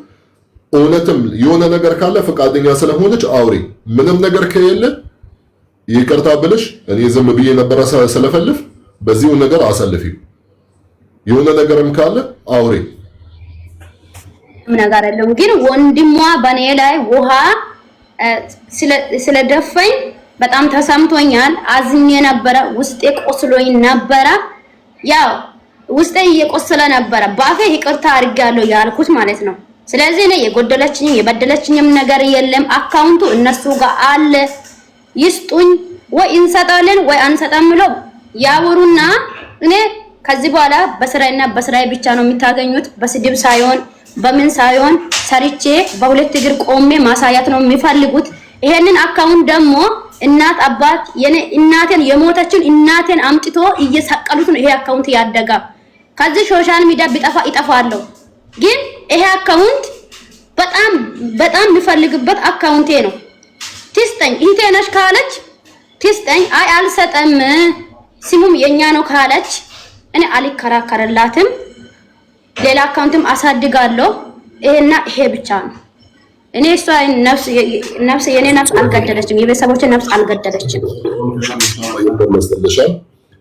እውነትም የሆነ ነገር ካለ ፈቃደኛ ስለሆነች አውሪ ምንም ነገር ከሌለ ይቅርታ ብለሽ እኔ ዝም ብዬ ነበር ስለፈልፍ በዚሁ ነገር አሳልፊው የሆነ ነገርም ካለ አውሪ ምን ነገር አይደለም ግን ወንድሟ በኔ ላይ ውሃ ስለደፈኝ በጣም ተሰምቶኛል አዝኜ ነበር ውስጤ ቆስሎኝ ነበር ያው ውስጤ እየቆሰለ ነበር ባፌ ይቅርታ አድርጋለሁ ያልኩት ማለት ነው ስለዚህ እኔ የበደለችኝም ነገር የለም አካውንቱ እነሱ ጋር አለ ይስጡኝ ወይ እንሰጣለን ወይ አንሰጣምለው ያወሩና እኔ ከዚህ በኋላ በስራዬ ብቻ ነው የሚታገኙት በስድብ ሳይሆን በምን ሳይሆን ሰርቼ በሁለት እግር ቆሜ ማሳያት ነው የሚፈልጉት ይሄንን አካውንት ደግሞ እናት አባት እናቴን የሞተችን እናቴን አምጥቶ እየሰቀሉት ነው ይሄ አካውንት ያደጋ ከዚህ ሶሻል ሚዲያ ቢጠፋ ይጠፋለሁ ግን ይሄ አካውንት በጣም የሚፈልግበት አካውንቴ ነው ትስጠኝ ይሄ ነሽ ካለች ትስጠኝ አይ አልሰጠም ስሙም የኛ ነው ካለች እኔ አልከራከረላትም ሌላ አካውንትም አሳድጋለሁ ይሄና ይሄ ብቻ ነው እኔ እሷ ነፍስ የኔ ነፍስ አልገደለችም የቤተሰቦቼ ነፍስ አልገደለችም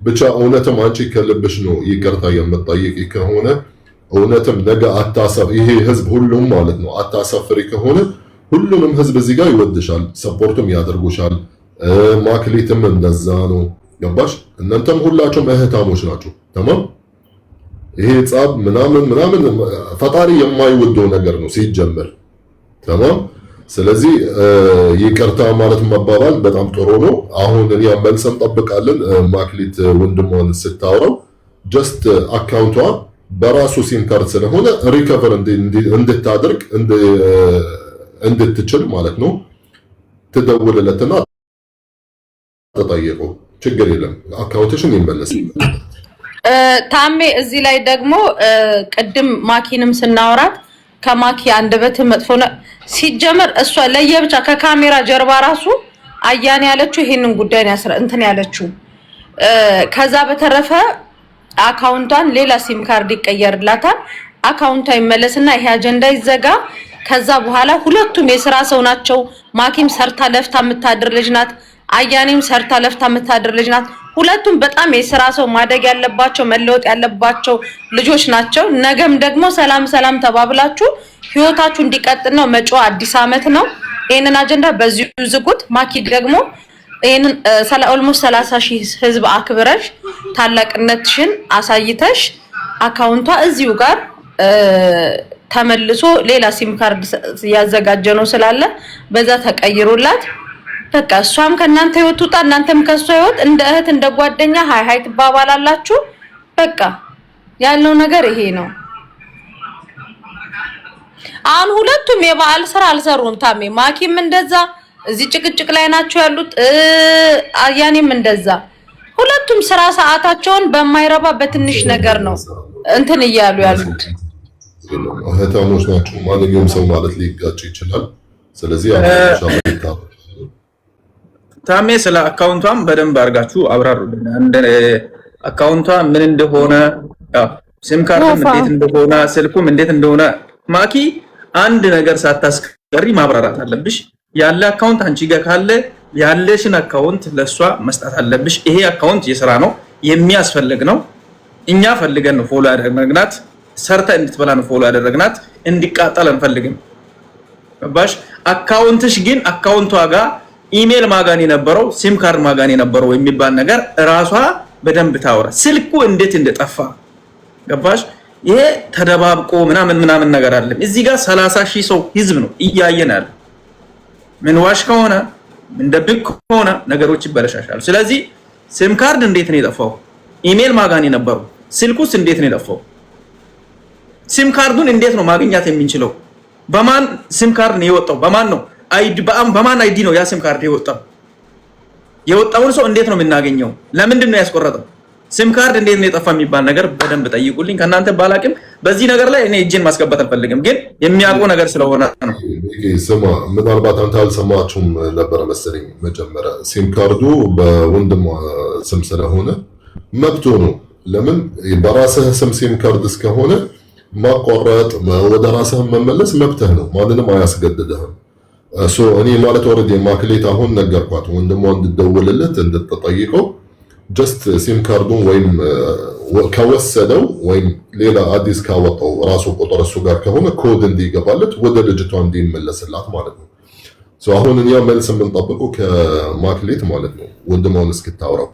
ብቻ እውነትም አንቺ ከልብሽ ነው ይቅርታ የምትጠይቂ ከሆነ እውነትም ነገ አታሳፍ ይሄ ህዝብ ሁሉም ማለት ነው አታሳፍሪ ከሆነ ሁሉንም ህዝብ እዚህ ጋር ይወድሻል ሰፖርትም ያደርጉሻል ማክሊትም እንደዛ ነው ገባሽ እናንተም ሁላችሁም እህታሞች ናችሁ ተማም ይሄ ጻብ ምናምን ፈጣሪ የማይወደው ነገር ነው ሲጀመር ተማም ስለዚህ ይቅርታ ማለት መባባል በጣም ጥሩ ነው አሁን እኛ መልስ እንጠብቃለን ማክሊት ወንድሟን ስታወራው ጀስት አካውንቷ በራሱ ሲም ካርድ ስለሆነ ሪከቨር እንድታደርግ እንድትችል ማለት ነው ትደውልለትና ተጠየቀው ችግር የለም አካውንትሽን ይመለስ ታሜ እዚህ ላይ ደግሞ ቅድም ማኪንም ስናወራት ከማኪ አንደበት መጥፎ ሲጀመር እሷ ለየብቻ ከካሜራ ጀርባ ራሱ አያኔ ያለችው ይሄንን ጉዳይ እንትን ያለችው ከዛ በተረፈ አካውንቷን ሌላ ሲም ካርድ ይቀየርላታል አካውንቷ ይመለስና ይሄ አጀንዳ ይዘጋ ከዛ በኋላ ሁለቱም የሥራ ሰው ናቸው ማኪም ሰርታ ለፍታ የምታድር ልጅ ናት አያኔም ሰርታ ለፍታ የምታድር ልጅ ናት ሁለቱም በጣም የሥራ ሰው ማደግ ያለባቸው መለወጥ ያለባቸው ልጆች ናቸው ነገም ደግሞ ሰላም ተባብላችሁ ህይወታችሁ እንዲቀጥል ነው መጪው አዲስ አመት ነው ይሄንን አጀንዳ በዚሁ ዝጉት ማኪ ደግሞ ይሄንን ኦልሞስት 30000 ህዝብ አክብረሽ ታላቅነትሽን አሳይተሽ አካውንቷ እዚሁ ጋር ተመልሶ ሌላ ሲም ካርድ ያዘጋጀ ነው ስላለ በዛ ተቀይሮላት በቃ እሷም ከናንተ ይወጡታ እናንተም ከሷ ይወጥ እንደ እህት እንደ ጓደኛ ሃይ ትባባላላችሁ በቃ ያለው ነገር ይሄ ነው አሁን ሁለቱም የበዓል ስራ አልሰሩም ታሜ ማኪም እንደዛ እዚህ ጭቅጭቅ ላይ ናቸው ያሉት አያኔም እንደዛ ሁለቱም ስራ ሰዓታቸውን በማይረባ በትንሽ ነገር ነው እንትን ይያሉ ያሉት እህታሞች ናቸው ማንኛውም ሰው ማለት ሊጋጭ ይችላል ስለዚህ አሁን ታሜ ስለ አካውንቷም በደንብ አርጋችሁ አብራሩልን እንደ አካውንቷ ምን እንደሆነ ሲም ካርድም እንዴት እንደሆነ ስልኩም እንዴት እንደሆነ ማኪ አንድ ነገር ሳታስቀሪ ማብራራት አለብሽ ያለ አካውንት አንቺ ጋር ካለ ያለሽን አካውንት ለሷ መስጠት አለብሽ ይሄ አካውንት የሥራ ነው የሚያስፈልግ ነው እኛ ፈልገን ነው ፎሎ ያደረግናት ሰርታ እንድትበላ ነው ፎሎ ያደረግናት እንዲቃጠል አንፈልግም ባሽ አካውንትሽ ግን አካውንቷ ጋር ኢሜል ማጋን የነበረው ሲም ካርድ ማጋን የነበረው የሚባል ነገር ራሷ በደንብ ታወራ ስልኩ እንዴት እንደጠፋ ገባሽ ይሄ ተደባብቆ ምናምን ነገር አይደለም እዚህ ጋር 30000 ሰው ህዝብ ነው እያየናል ምን ዋሽ ከሆነ እንደብቅ ከሆነ ነገሮች ይበለሻሻሉ። ስለዚህ ሲም ካርድ እንዴት ነው የጠፋው? ኢሜል ማጋን የነበረው ስልኩስ እንዴት ነው የጠፋው? ሲም ካርዱን እንዴት ነው ማግኘት የምንችለው? በማን ሲም ካርድ ነው የወጣው? በማን ነው አይዲ በማን አይዲ ነው ያ ሲም ካርድ የወጣው? የወጣውን ሰው እንዴት ነው የምናገኘው? ለምንድን ነው ያስቆረጠው? ሲም ካርድ እንዴት ነው የጠፋ የሚባል ነገር በደንብ ጠይቁልኝ። ከናንተ ባላቅም በዚህ ነገር ላይ እኔ እጄን ማስገባት አልፈልግም፣ ግን የሚያውቁ ነገር ስለሆነ ነው። ስማ ምናልባት አንተ አልሰማችሁም ነበር መሰለኝ። መጀመሪያ ሲም ካርዱ በወንድሟ ስም ስለሆነ መብቶ ነው። ለምን በራስህ ስም ሲም ካርድ እስከሆነ ማቋረጥ ወደ ራስህ መመለስ መብትህ ነው። ማንንም አያስገድድህም። እኔ ማለት ኦልሬዲ ማክሌት አሁን ነገርኳት ወንድሟ እንድትደውልለት እንድትጠይቀው ጀስት ሲም ካርዱን ወይም ከወሰደው ወይም ሌላ አዲስ ካወጣው ራሱ ቁጥር እሱ ጋር ከሆነ ኮድ እንዲገባለት ወደ ልጅቷ እንዲመለስላት ማለት ነው። አሁን እኛ መልስ የምንጠብቀው ከማክሌት ማለት ነው ወንድሟን እስክታወራው።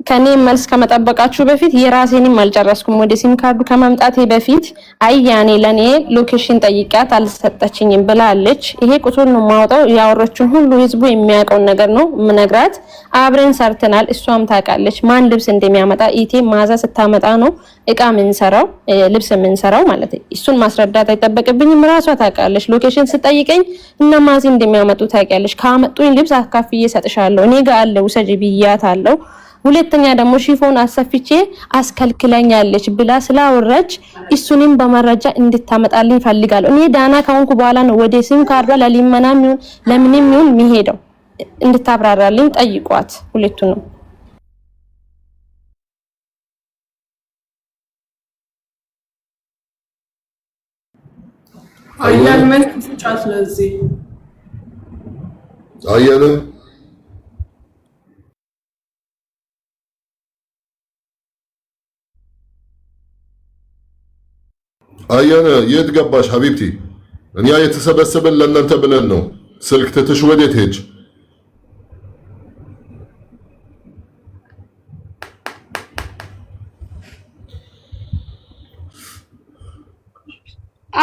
ከኔ መልስ ከመጠበቃችሁ በፊት የራሴንም አልጨረስኩም። ወደ ሲም ካርዱ ከመምጣቴ በፊት አያኔ ለኔ ሎኬሽን ጠይቃት አልሰጠችኝም ብላለች። ይሄ ቁጥር ነው ማውጣው። ያወረችን ሁሉ ህዝቡ የሚያውቀው ነገር ነው ምነግራት። አብረን ሰርተናል። እሷም ታውቃለች ማን ልብስ እንደሚያመጣ። ኢቴ ማዛ ስታመጣ ነው እቃ ምንሰራው ልብስ ምንሰራው ማለት ነው። እሱን ማስረዳት አይጠበቅብኝም። ራሷ ታውቃለች። ሎኬሽን ስጠይቀኝ እና ማዚ እንደሚያመጡ ታውቂያለሽ። ካመጡኝ ልብስ አካፍዬ ሰጥሻለሁ እኔ ጋር አለ ውሰጂ ብያታለሁ። ሁለተኛ ደግሞ ሺፎን አሰፍቼ አስከልክለኛለች ብላ ስላወራች እሱንም በመረጃ እንድታመጣልኝ ፈልጋለሁ። እኔ ዳና ከሆንኩ በኋላ ነው ወደ ሲም ካርዷ ለሊመናም ይሁን ለምንም ይሁን የሚሄደው። እንድታብራራልኝ ጠይቋት ሁለቱንም። አያን መልክ ፍጫት ለዚህ አያነ አያነ የት ገባሽ ሀቢብቲ? እኛ የተሰበሰበን ለእናንተ ብለን ነው። ስልክ ትትሽ ወዴት ሄድሽ?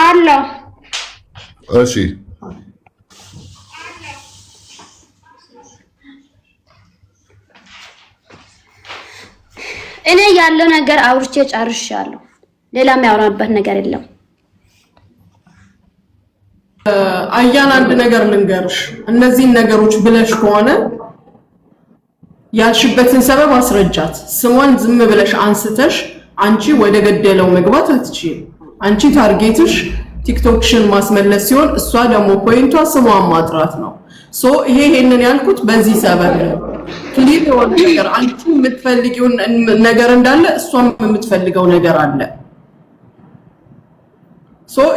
አሎ እሺ እኔ ያለው ነገር አውርቼ ጨርሻለሁ። ሌላ የሚያወራበት ነገር የለም። አያን አንድ ነገር ልንገርሽ። እነዚህን ነገሮች ብለሽ ከሆነ ያልሽበትን ሰበብ አስረጃት። ስሟን ዝም ብለሽ አንስተሽ አንቺ ወደ ገደለው መግባት አትችይም። አንቺ ታርጌትሽ ቲክቶክሽን ማስመለስ ሲሆን እሷ ደግሞ ፖይንቷ ስሟን ማጥራት ነው። ይሄንን ያልኩት በዚህ ሰበብ ነው። ክሊር የሆነ ነገር አንቺ የምትፈልጊው ነገር እንዳለ እሷም የምትፈልገው ነገር አለ።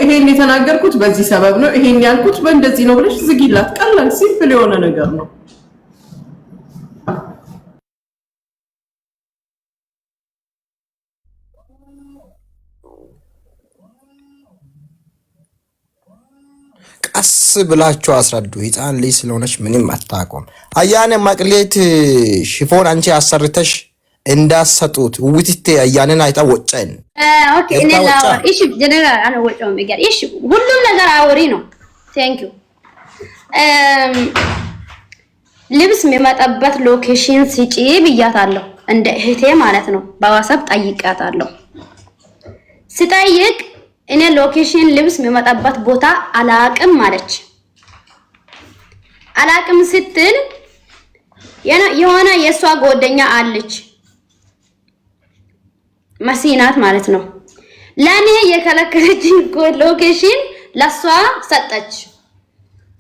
ይሄን የተናገርኩት በዚህ ሰበብ ነው። ይሄን ያልኩት በእንደዚህ ነው ብለሽ ዝጊላት። ቀላል ሲምፕል የሆነ ነገር ነው። ቀስ ብላችሁ አስረዱ። ህፃን ልጅ ስለሆነች ምንም አታውቁም። አያኔ ማቅሌት ሽፎን አንቺ አሰርተሽ እንዳሰጡት ውትቴ አያኔን አይታ ወጨን ኦኬ እኔ እሺ ጀነራል አለ ወጨው ነገር እሺ ሁሉም ነገር አውሪ ነው። ቴንክ ዩ ልብስ የሚመጣበት ሎኬሽን ሲጪ ብያታለሁ። እንደ እህቴ ማለት ነው። በዋትስአፕ ጠይቃታለሁ። ስጠይቅ እኔ ሎኬሽን ልብስ የሚመጣበት ቦታ አላቅም ማለች። አላቅም ስትል የሆነ የሷ ጓደኛ አለች መሲናት ማለት ነው። ለኔ የከለከለችኝ ሎኬሽን ለሷ ሰጠች።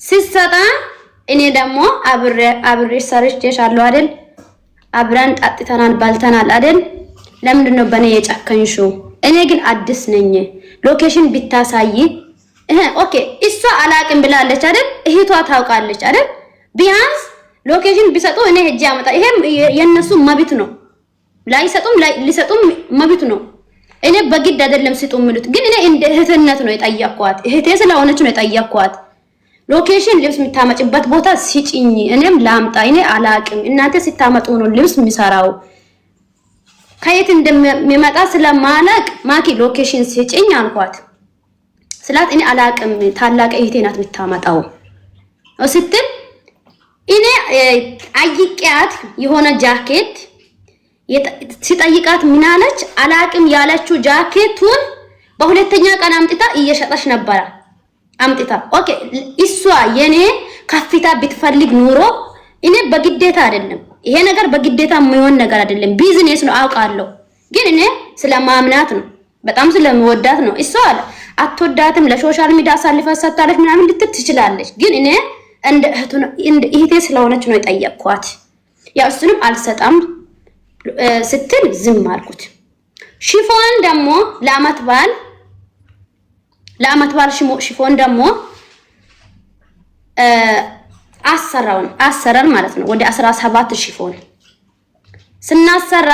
ሲሰጣ እኔ ደግሞ አብሬ ሰርቼሻለሁ አይደል? አብረን ጠጥተናል ባልተናል አይደል? ለምንድን ነው በኔ የጨከንሽው? እኔ ግን አዲስ ነኝ። ሎኬሽን ቢታሳይ ኦኬ እሷ አላቅም ብላለች አይደል? እህቷ ታውቃለች አይደል? ቢያንስ ሎኬሽን ቢሰጡ እኔ ሄጄ አመጣ። ይሄም የነሱ መብት ነው። ላይሰጡም ሊሰጡም መብት ነው። እኔ በግድ አይደለም ስጡ የሚሉት። ግን እኔ እንደ እህትነት ነው የጠየቅኳት። እህቴ ስለሆነች ነው የጠየቅኳት። ሎኬሽን ልብስ የምታመጭበት ቦታ ሲጭኝ እኔም ላምጣ። እኔ አላቅም። እናንተ ስታመጡ ነው ልብስ የሚሰራው። ከየት እንደሚመጣ ስለማላቅ ማኪ ሎኬሽን ሲጭኝ አልኳት። ስላት እኔ አላቅም ታላቅ እህቴ ናት የምታመጣው። ስትል እኔ አይቂያት የሆነ ጃኬት ሲጠይቃት ምን አለች? አላቅም ያለችው ጃኬቱን በሁለተኛ ቀን አምጥታ እየሸጠች ነበር። አምጥታ ኦኬ፣ እሷ የኔ ከፍታ ብትፈልግ ኑሮ እኔ በግዴታ አይደለም፣ ይሄ ነገር በግዴታ የሚሆን ነገር አይደለም፣ ቢዝነስ ነው አውቃለሁ። ግን እኔ ስለማምናት ነው፣ በጣም ስለምወዳት ነው። እሷ አትወዳትም፣ ለሶሻል ሚዲያ አሳልፋ ሰጣለች ምናምን ልትት ትችላለች። ግን እኔ እንደ እህቴ ስለሆነች ነው የጠየቅኳት። ያው እሱንም አልሰጣም ስትል ዝም አልኩት። ሽፎን ደግሞ ለአመት በዓል ሽፎን ደግሞ አሰራን ማለት ነው። ወደ 17 ሽፎን ስናሰራ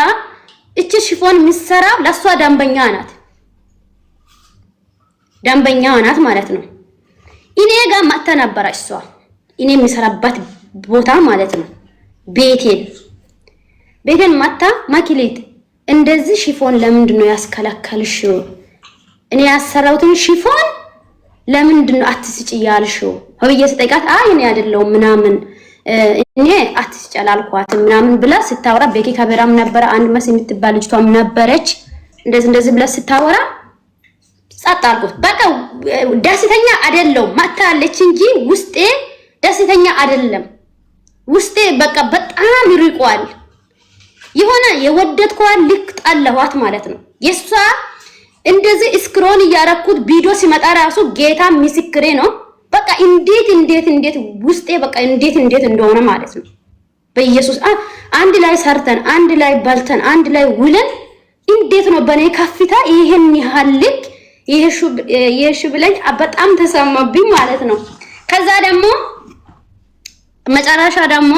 እቺ ሽፎን የሚሰራ ለሷ ደንበኛ ናት ማለት ነው። እኔ ጋር መጣ ነበር እሷ እኔ የሚሰራበት ቦታ ማለት ነው። ቤቴን መጣ ማኪሌት እንደዚህ ሽፎን ለምንድን ነው ያስከለከልሽው? እኔ ያሰራሁትን ሽፎን ለምንድን ነው አትስጪ ያልሽው? ሆዬ ስጠይቃት አይ እኔ አይደለሁም ምናምን እኔ አትስጪ አላልኳትም ምናምን ብላ ስታወራ ቤኪ ካሜራም ነበረ፣ አንድ መስ የምትባል ልጅቷም ነበረች። እንደዚህ ብላ ስታወራ ጸጥ አልኩት። በቃ ደስተኛ አይደለሁም ማታለች እንጂ ውስጤ ደስተኛ አይደለም። ውስጤ በቃ በጣም ይርቋል። የሆነ የወደድኳት ልክ ጣለኋት ማለት ነው። የሷ እንደዚህ ስክሮል ያረኩት ቪዲዮ ሲመጣ ራሱ ጌታ ምስክሬ ነው። በቃ እንዴት ውስጤ በቃ እንዴት እንደሆነ ማለት ነው። በኢየሱስ አንድ ላይ ሰርተን አንድ ላይ በልተን አንድ ላይ ውለን እንዴት ነው በኔ ከፍታ ይሄን ያህል ልክ ይሄ ብለኝ በጣም ተሰማብኝ ማለት ነው። ከዛ ደግሞ መጨረሻ ደግሞ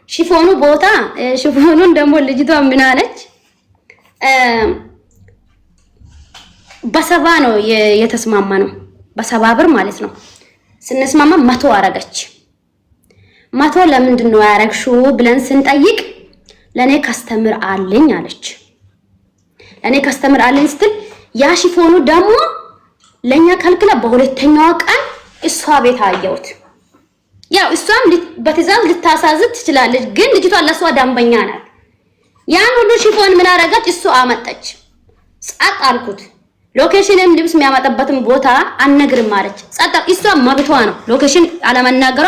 ሽፎኑን ደግሞ ልጅቷ ምን አለች? በሰባ ነው የተስማማ ነው፣ በሰባ ብር ማለት ነው። ስንስማማ 100 አረገች። 100 ለምንድን ነው ያረግሽው ብለን ስንጠይቅ ለኔ ከስተምር አለኝ አለች። ለኔ ከስተምር አለኝ ስትል ያ ሽፎኑ ደግሞ ለኛ ከልክላ በሁለተኛው ቀን እሷ ቤት አየሁት። ያው እሷም በትዕዛዝ ልታሳዝት ትችላለች፣ ግን ልጅቷ ለሷ ደንበኛ ናት። ያን ሁሉ ሽፎን ምን አረጋች? እሷ አመጣች። ጸጥ አልኩት። ሎኬሽንም ልብስ የሚያመጣበትን ቦታ አነግርም ማለች። ጸጥ እሷ መብቷ ነው ሎኬሽን አለመናገሯ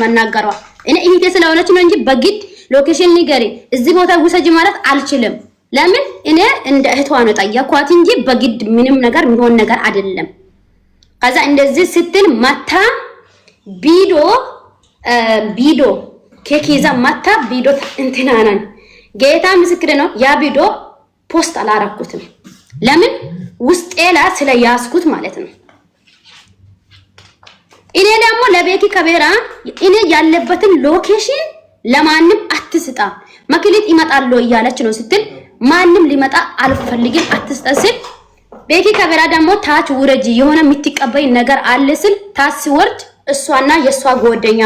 መናገሯ። እኔ እህቴ ስለሆነች ነው እንጂ በግድ ሎኬሽን ንገሪ እዚህ ቦታ ውሰጂ ማለት አልችልም። ለምን እኔ እንደ እህቷ ነው ጠየኳት እንጂ በግድ ምንም ነገር የሚሆን ነገር አይደለም። ከዛ እንደዚህ ስትል ማታ ቢዶ ኬክ ይዛ ማታ ቢዶ እንትናናን ጌታ ምስክር ነው። ያ ቢዶ ፖስት አላረኩትም። ለምን ውስጤ ላይ ስለያዝኩት ማለት ነው። እኔ ደግሞ ለቤኪ ከቤራ እኔ ያለበትን ሎኬሽን ለማንም አትስጣ መክሊት ይመጣል እያለች ነው ስትል ማንም ሊመጣ አልፈልግም አትስጠስል። ቤኪ ከቤራ ደግሞ ታች ውረጂ የሆነ የምትቀበይ ነገር አለ ስል ታች ሲወርድ እሷና የሷ ጓደኛ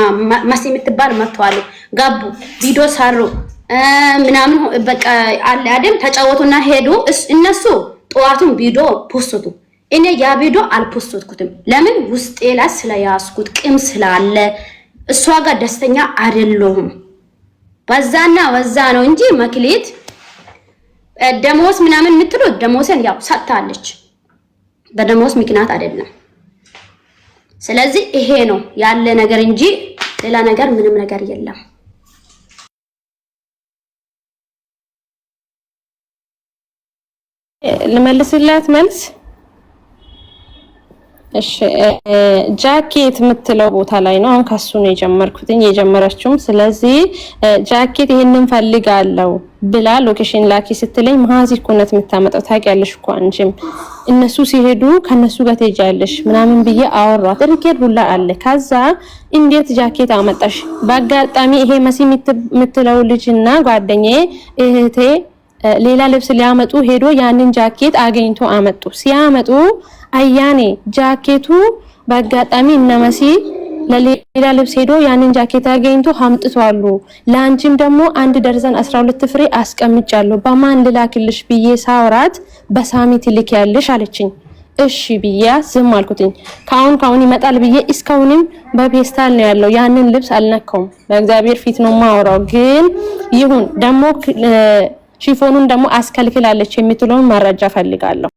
ማሲ የምትባል መጥተዋል። ጋቡ ቪዲዮ ሰሩ ምናምን በቃ አለ አይደል ተጫወቱና ሄዱ። እነሱ ጠዋቱን ቪዲዮ ፖስቱ። እኔ ያ ቪዲዮ አልፖስትኩትም። ለምን ውስጤ ላይ ስለያዝኩት ቂም ስላለ እሷ ጋር ደስተኛ አይደለሁም። በዛና ወዛ ነው እንጂ መክሊት ደሞዝ ምናምን የምትሉት ደሞዝን ያው ሰጥታለች፣ በደሞዝ ምክንያት አይደለም። ስለዚህ ይሄ ነው ያለ ነገር እንጂ ሌላ ነገር ምንም ነገር የለም። ልመልስላት መልስ። እሺ ጃኬት የምትለው ቦታ ላይ ነው አሁን ከሱ ነው የጀመረችው። ስለዚህ ጃኬት ይሄንን ፈልጋለሁ ብላ ሎኬሽን ላኪ ስትለኝ ማዚ እኮ ነው የምታመጣው ታውቂያለሽ እኮ አንቺም እነሱ ሲሄዱ ከነሱ ጋር ትሄጃለሽ ምናምን ብዬ አወራት። ሪኬድ ሁላ አለ። ከዛ እንዴት ጃኬት አመጣሽ? በአጋጣሚ ይሄ መሲ የምትለው ልጅና ጓደኛዬ እህቴ ሌላ ልብስ ሊያመጡ ሄዶ ያንን ጃኬት አገኝቶ አመጡ። ሲያመጡ አያኔ ጃኬቱ በአጋጣሚ እነ መሲ ለሌላ ልብስ ሄዶ ያንን ጃኬት አገኝቶ አምጥቷሉ። ላንቺም ደግሞ 1 ደርዘን 12 ፍሬ አስቀምጫለሁ በማን ልላክልሽ ብዬ ሳውራት በሳሚ ትልክ ያለሽ አለችኝ። እሺ ብዬ ዝም አልኩትኝ። ካሁን ይመጣል ብዬ እስካሁንም በፔስታል ነው ያለው። ያንን ልብስ አልነካውም። በእግዚአብሔር ፊት ነው ማወራው። ግን ይሁን ደግሞ ሽፎኑን ደግሞ አስከልክላለች የምትለውን መረጃ ፈልጋለሁ።